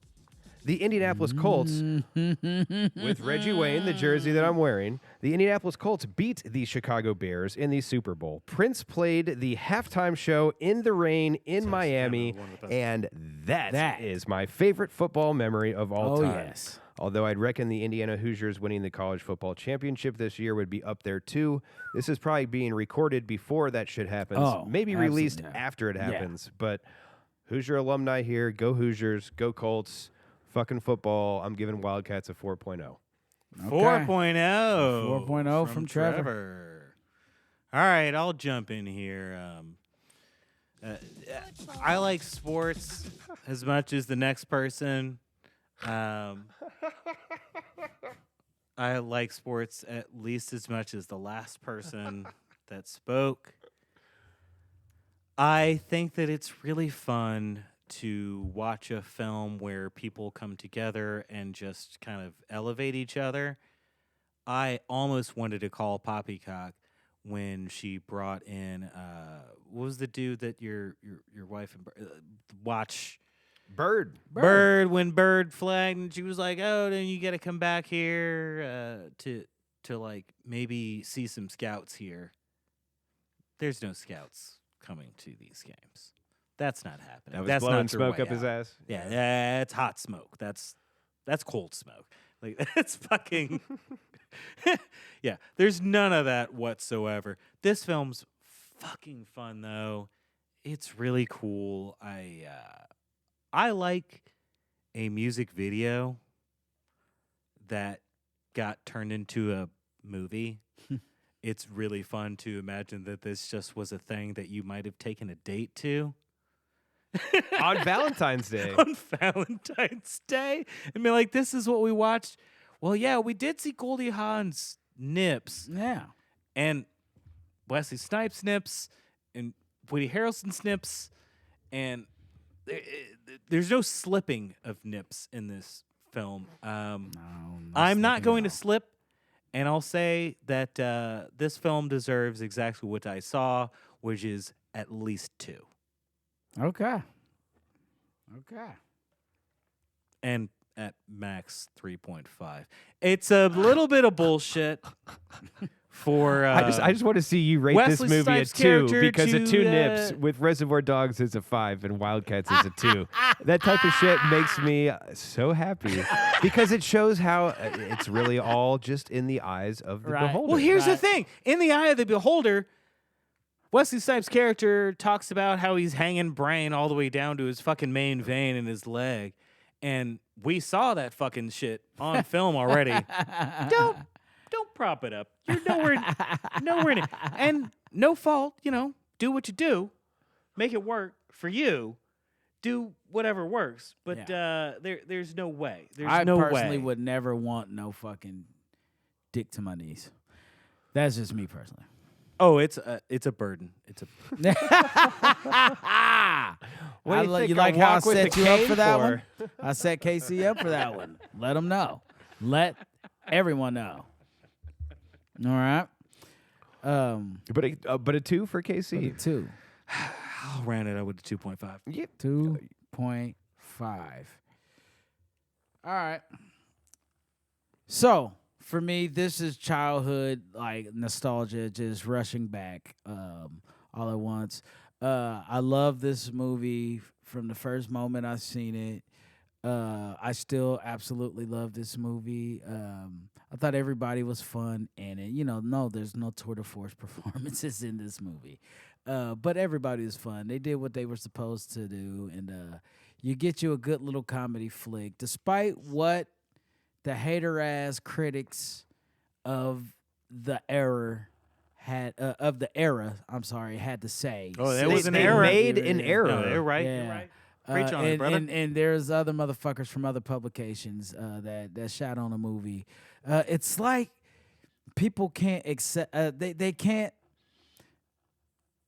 the Indianapolis Colts, with Reggie Wayne, the jersey that I'm wearing, the Indianapolis Colts beat the Chicago Bears in the Super Bowl. Prince played the halftime show in the rain in Miami, and that is my favorite football memory of all time. Yes. Although I'd reckon the Indiana Hoosiers winning the college football championship this year would be up there too. This is probably being recorded before that shit happens. Oh, Maybe released absolutely. after it Yeah. happens. But Hoosier alumni here. Go Hoosiers. Go Colts. Fucking football. I'm giving Wildcats a 4.0. 4.0. 4.0 from Trevor. All right, I'll jump in here. I like sports as much as the next person. I like sports at least as much as the last person that spoke. I think that it's really fun to watch a film where people come together and just kind of elevate each other. I almost wanted to call Poppycock when she brought in what was the dude that your wife and watch Bird. when Bird flagged, and she was like, "Oh, then you got to come back here to like maybe see some scouts here." There's no scouts coming to these games. That's not happening. That was That's blowing not your smoke way up his out. ass. Yeah, that's hot smoke. That's cold smoke. Like that's fucking. Yeah, there's none of that whatsoever. This film's fucking fun though. It's really cool. I like a music video that got turned into a movie. It's really fun to imagine that this just was a thing that you might have taken a date to. On Valentine's Day. On Valentine's Day. And be like, this is what we watched. Well, yeah, we did see Goldie Hawn's nips. Yeah. And Wesley Snipes nips. And Woody Harrelson nips. And there's no slipping of nips in this film. I'm not going to slip. And I'll say that this film deserves exactly what I saw, which is at least 2. Okay. And at max 3.5. It's a little bit of bullshit for I just want to see you rate Wesley this movie Snipes' a 2 character because a to, 2 nips with Reservoir Dogs is a 5 and Wildcats is a 2. That type of shit makes me so happy because it shows how it's really all just in the eyes of the Right. beholder. Well, here's the thing. In the eye of the beholder, Wesley Snipes' character talks about how he's hanging brain all the way down to his fucking main vein in his leg. And we saw that fucking shit on film already. Don't prop it up. You're nowhere in it. And no fault, do what you do. Make it work for you. Do whatever works. But there's no way. I no personally way. would never want no fucking dick to my knees. That's just me personally. Oh, it's a burden. It's a What do you think? You A like how I walk with set the you up cane for that for? one? I set KC up for that one. Let them know. Let everyone know. All right. But a 2 for KC. 2. I'll round it up with a 2.5. Yep. 2.5. All right. So for me, this is childhood like nostalgia, just rushing back all at once. I love this movie from the first moment I've seen it. I still absolutely love this movie. I thought everybody was fun in it. No, there's no tour de force performances in this movie. But everybody was fun. They did what they were supposed to do, and you get you a good little comedy flick, despite what the hater-ass critics of the era had to say. Oh, there They- was an they error. made an error. No, you're right. Yeah. You're right. Preach on it, and, brother. and there's other motherfuckers from other publications that shot on the movie. It's like people can't accept. They can't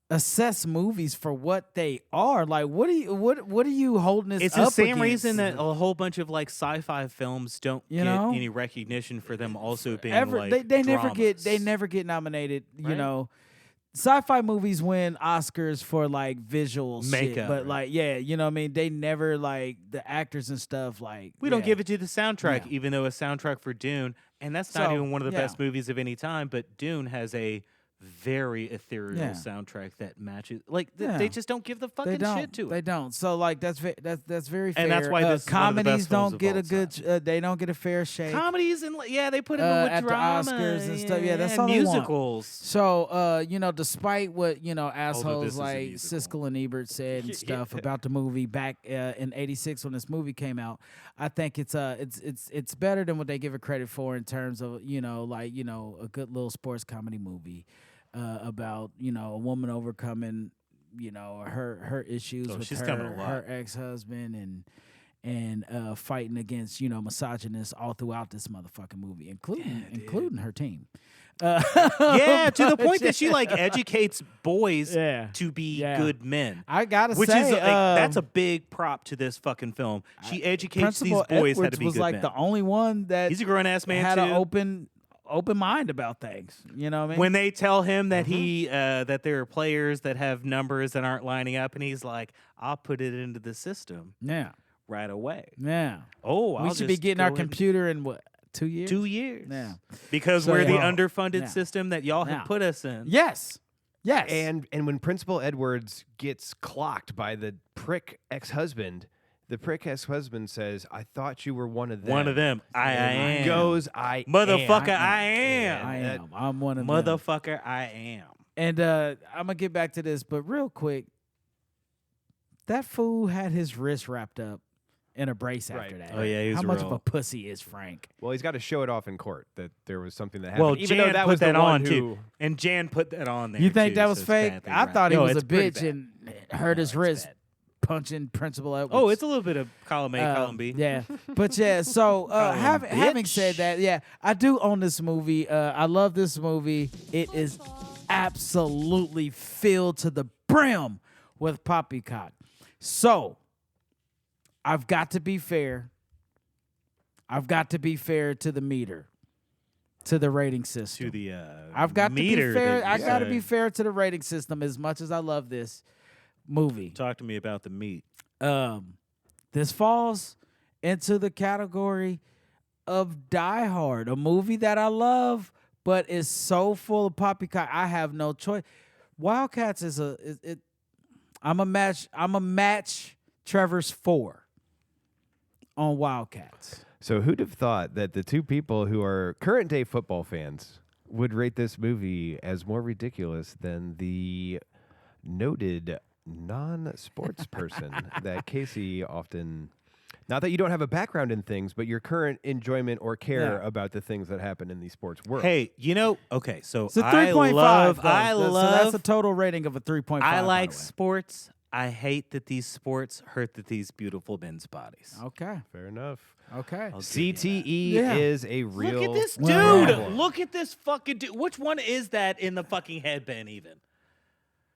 assess movies for what they are. Like, what are you holding this? It's up the same against? reason that a whole bunch of like sci-fi films don't You get know? any recognition for them also being Ever like they never dramas. get nominated. You Right? know, sci-fi movies win Oscars for like visual shit, Makeup, but right. like you know what I mean. They never like the actors and stuff. Like We don't give it to the soundtrack, Yeah. even though a soundtrack for Dune, and that's not So, even one of the yeah. best movies of any time. But Dune has a very ethereal Yeah. soundtrack that matches. Like Yeah. they just don't give the They fucking don't. shit to They it. don't. So like that's very fair. And that's why this is one of the comedies best films don't of get all a good. They don't get a fair shake. Comedies and they put them in with at the drama Oscars and stuff. Yeah, that's all they want. musicals. So, despite what this assholes is a like musical. Siskel and Ebert said and stuff about the movie back in '86 when this movie came out, I think it's better than what they give it credit for in terms of a good little sports comedy movie about a woman overcoming her issues with she's coming a lot. her ex-husband and fighting against misogynists all throughout this motherfucking movie, including her team. Yeah, to the point that she like educates boys Yeah. to be Yeah. good men. I gotta Which say, is that's a big prop to this fucking film. She educates these Principal boys how Edwards to be was good like men. the only one that He's a grown ass man had too. an open mind about things. You know what I mean? When they tell him that he that there are players that have numbers that aren't lining up, and he's like, "I'll put it into the system yeah, right away." yeah. Oh, We should be getting our computer in what 2 years? 2 years. Yeah. because So, we're the yeah. underfunded Yeah. system that y'all Yeah. have put us in. Yes. Yes. And when Principal Edwards gets clocked by the prick ex-husband, the prick ex-husband says, "I thought you were one of them." One of them. I And he am. goes, "I Motherfucker, am." I am. I that- am. I'm one of them. Motherfucker, I am. And I'm gonna get back to this, but real quick, that fool had his wrist wrapped up in a brace after Right. that. Oh, yeah, he was How much real- of a pussy is Frank? Well, he's got to show it off in court that there was something that happened. Well, even Jan though that put was the that one on who, too, and Jan put that on there. You think too, that so was it's fake? badly I wrapped. thought he No, was a it's pretty bitch bad. and hurt his it's wrist bad. punching Principal Edwards. Oh, it's a little bit of column A, column B. Yeah, but yeah. So having said that, yeah, I do own this movie. I love this movie. It is absolutely filled to the brim with poppycock. So I've got to be fair. I've got to be fair to the meter, to the rating system. To the I've got meter to be fair. that I you got to say. be fair to the rating system as much as I love this movie. Talk to me about the meat. This falls into the category of Die Hard, a movie that I love, but is so full of poppycock. I have no choice. Wildcats is I'm a match Trevor's 4 on Wildcats. So who'd have thought that the two people who are current day football fans would rate this movie as more ridiculous than the noted non-sports person that Casey often Not that you don't have a background in things, but your current enjoyment or care Yeah. about the things that happen in the sports world. Hey, okay, so It's a I 3.5. love, though. I So love, that's a total rating of a 3.5. I by the like way. sports. I hate that these sports hurt these beautiful men's bodies. Okay. Fair enough. Okay. I'll give you CTE Yeah. is a real. Look at this dude. Well, yeah. Look at this fucking dude. Which one is that in the fucking headband even?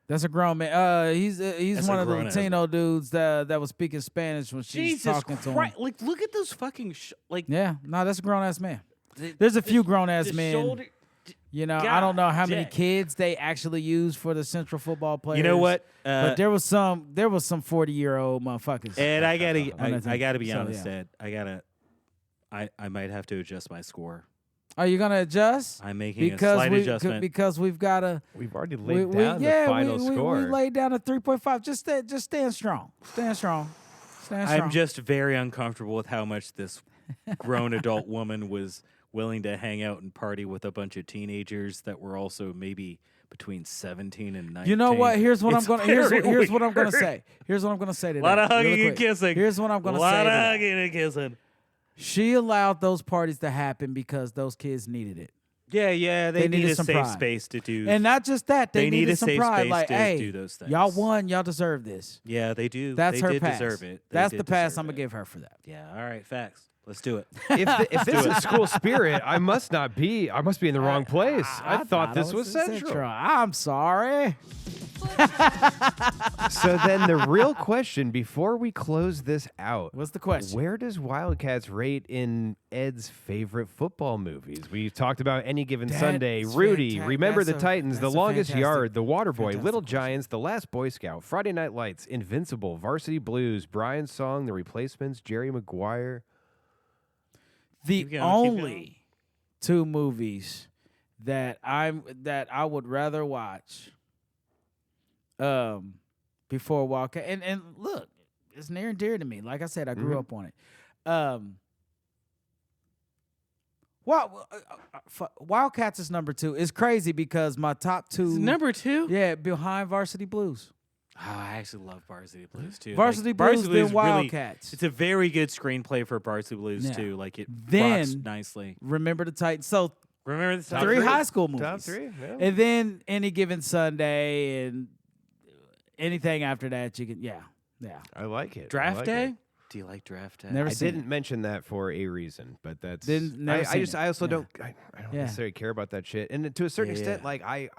That's a grown man. He's That's one a of the grown-ass Latino dudes that was speaking Spanish when she's Jesus talking to him. Christ. Like, look at those fucking, Yeah, no, that's a grown ass man. There's a few grown ass the men. shoulder. You know, I don't know how many God kids they actually use for the Central Football players. You know what? But there was some 40-year-old motherfuckers. Ed, I gotta be So, honest, yeah. Ed. I might have to adjust my score. Are you gonna adjust? I'm making a slight adjustment. Because we've got to. We've already laid down the final score. We laid down a 3.5. Just stand strong. Stand strong. Stand strong. I'm just very uncomfortable with how much this grown adult woman was willing to hang out and party with a bunch of teenagers that were also maybe between 17 and 19. You know what? Here's what It's I'm gonna. Here's very what I'm gonna weird. say. Here's what I'm gonna say today. A lot of hugging really and quick. kissing. Here's what I'm gonna A say. lot of today. hugging and kissing. She allowed those parties to happen because those kids needed it, Yeah, they need needed a some safe pride. space to do. and not just that. They They need needed a some safe pride. space Like, to hey, do those things. y'all won. Y'all deserve this. Yeah, they do. That's they her did pass. deserve it. They That's did the pass deserve I'm gonna it. give her for that. Yeah, all right, facts. Let's do it. If this is school spirit, I must be in the wrong place. I thought this was Central. I'm sorry. So then the real question before we close this out, What's the question? where does Wildcats rate in Ed's favorite football movies? We talked about Any Given That's Sunday, Rudy, fantastic. Remember the That's a- Titans, The that's a Longest fantastic- Yard, The Waterboy, fantastic Little question. Giants, The Last Boy Scout, Friday Night Lights, Invincible, Varsity Blues, Brian's Song, The Replacements, Jerry Maguire. The Keep going, keep only two movies that I would rather watch before Wildcat and look, it's near and dear to me. Like I said, I grew up on it. Wildcats is number 2. It's crazy because my top 2 Is it number 2? yeah, behind Varsity Blues. Oh, I actually love Varsity Blues too. Varsity Like, Blues, then really- Wildcats. it's a very good screenplay for Varsity Blues Yeah. too. Like it Then- rocks nicely. Remember the Titans. So Remember the three three. high school movies. Top 3? Yeah. And then Any Given Sunday and anything after that you can yeah. I like it. I Draft like Day? it. Do you like Draft Day? Never I seen didn't mention that for a reason, but that's Never seen it. I also Yeah. don't I don't Yeah. necessarily care about that shit. And to a certain Yeah, extent, yeah. like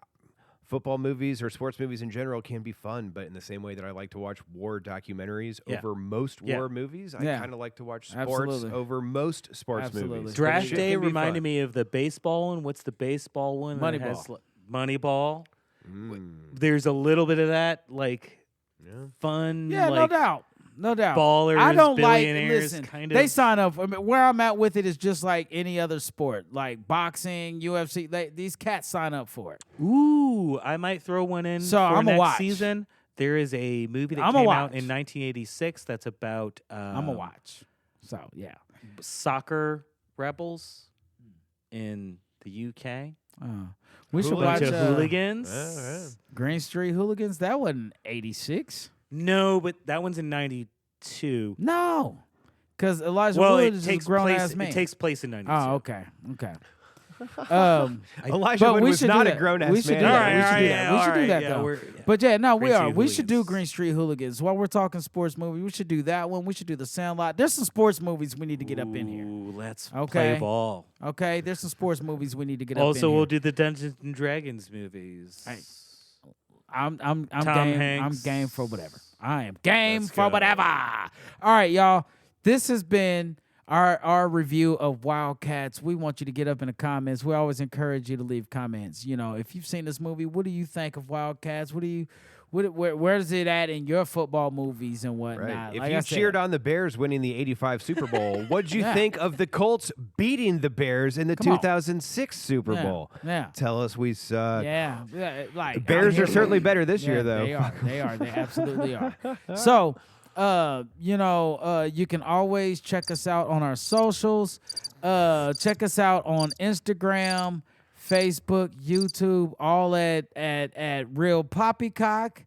football movies or sports movies in general can be fun, but in the same way that I like to watch war documentaries Yeah. over most Yeah. war movies, I Yeah. kind of like to watch sports Absolutely. over most sports Absolutely. movies. Draft Shit Day can be reminded fun. me of the baseball one. What's the baseball one? that has, Moneyball. like, Moneyball. Mm, There's a little bit of that, like yeah. fun. Yeah, like, no doubt. Ballers, I don't like billionaires, listen. kind They of. sign up. I mean, where I'm at with it is just like any other sport, like boxing, UFC. These cats sign up for it. Ooh, I might throw one in So for I'ma next watch. season. There is a movie that I'ma came out watch. in 1986 that's about I'm gonna watch. So yeah. soccer rebels in the UK. We should Hooligans. watch Bunch of hooligans. Yeah, yeah. Green Street Hooligans. That wasn't 86. No, but that one's in 92. No, because Elijah Well, Wood it is a takes grown place. ass man. It takes place in 92. Oh, okay. Elijah But Wood we was should not do a that. grown ass We should man. do All that. right, We should all do right, that. We all should do right, that yeah, though. we're- But yeah, no, we Green are. Street We should do Hooligans. Green Street Hooligans. While we're talking sports movie, we should do that one. We should do The Sandlot. There's some sports movies we need to get up in here. Ooh, let's Okay. play ball. Okay, there's some sports movies we need to get up in Also, here. we'll do the Dungeons and Dragons movies. Hey, I'm Tom game. Hanks. I'm game for whatever. I am game Let's for go. whatever. All right, y'all. This has been our review of Wildcats. We want you to get up in the comments. We always encourage you to leave comments. You know, if you've seen this movie, what do you think of Wildcats? Where is it at in your football movies and whatnot? Right. If Like you I said, cheered on the Bears winning the 85 Super Bowl, what'd you Yeah. think of the Colts beating the Bears in the Come on. 2006 Super Yeah, Bowl? yeah. Tell us we suck. Yeah, like The Bears I'm are here certainly for- better this Yeah, year, though. They are. They absolutely are. So, you can always check us out on our socials. Check us out on Instagram, Facebook, YouTube, all at Real Poppycock.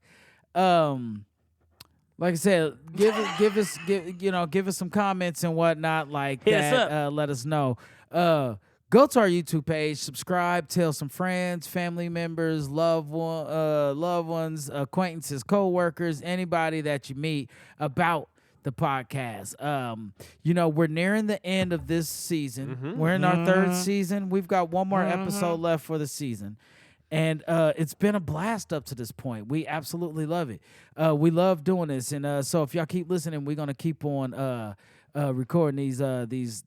like I said, give us some comments and whatnot like Hit us that. Let us know. Go to our YouTube page, subscribe, tell some friends, family members, loved ones, acquaintances, co-workers, anybody that you meet about the podcast. We're nearing the end of this season. We're in our third season. We've got one more episode left for the season. And it's been a blast up to this point. We absolutely love it. We love doing this. And so if y'all keep listening, we're going to keep on recording these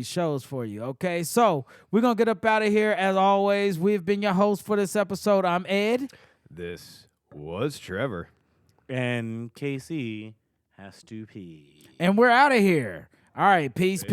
shows for you. Okay, so we're going to get up out of here. As always, we've been your host for this episode. I'm Ed. This was Trevor. And KC has to pee. And we're out of here. All right, peace.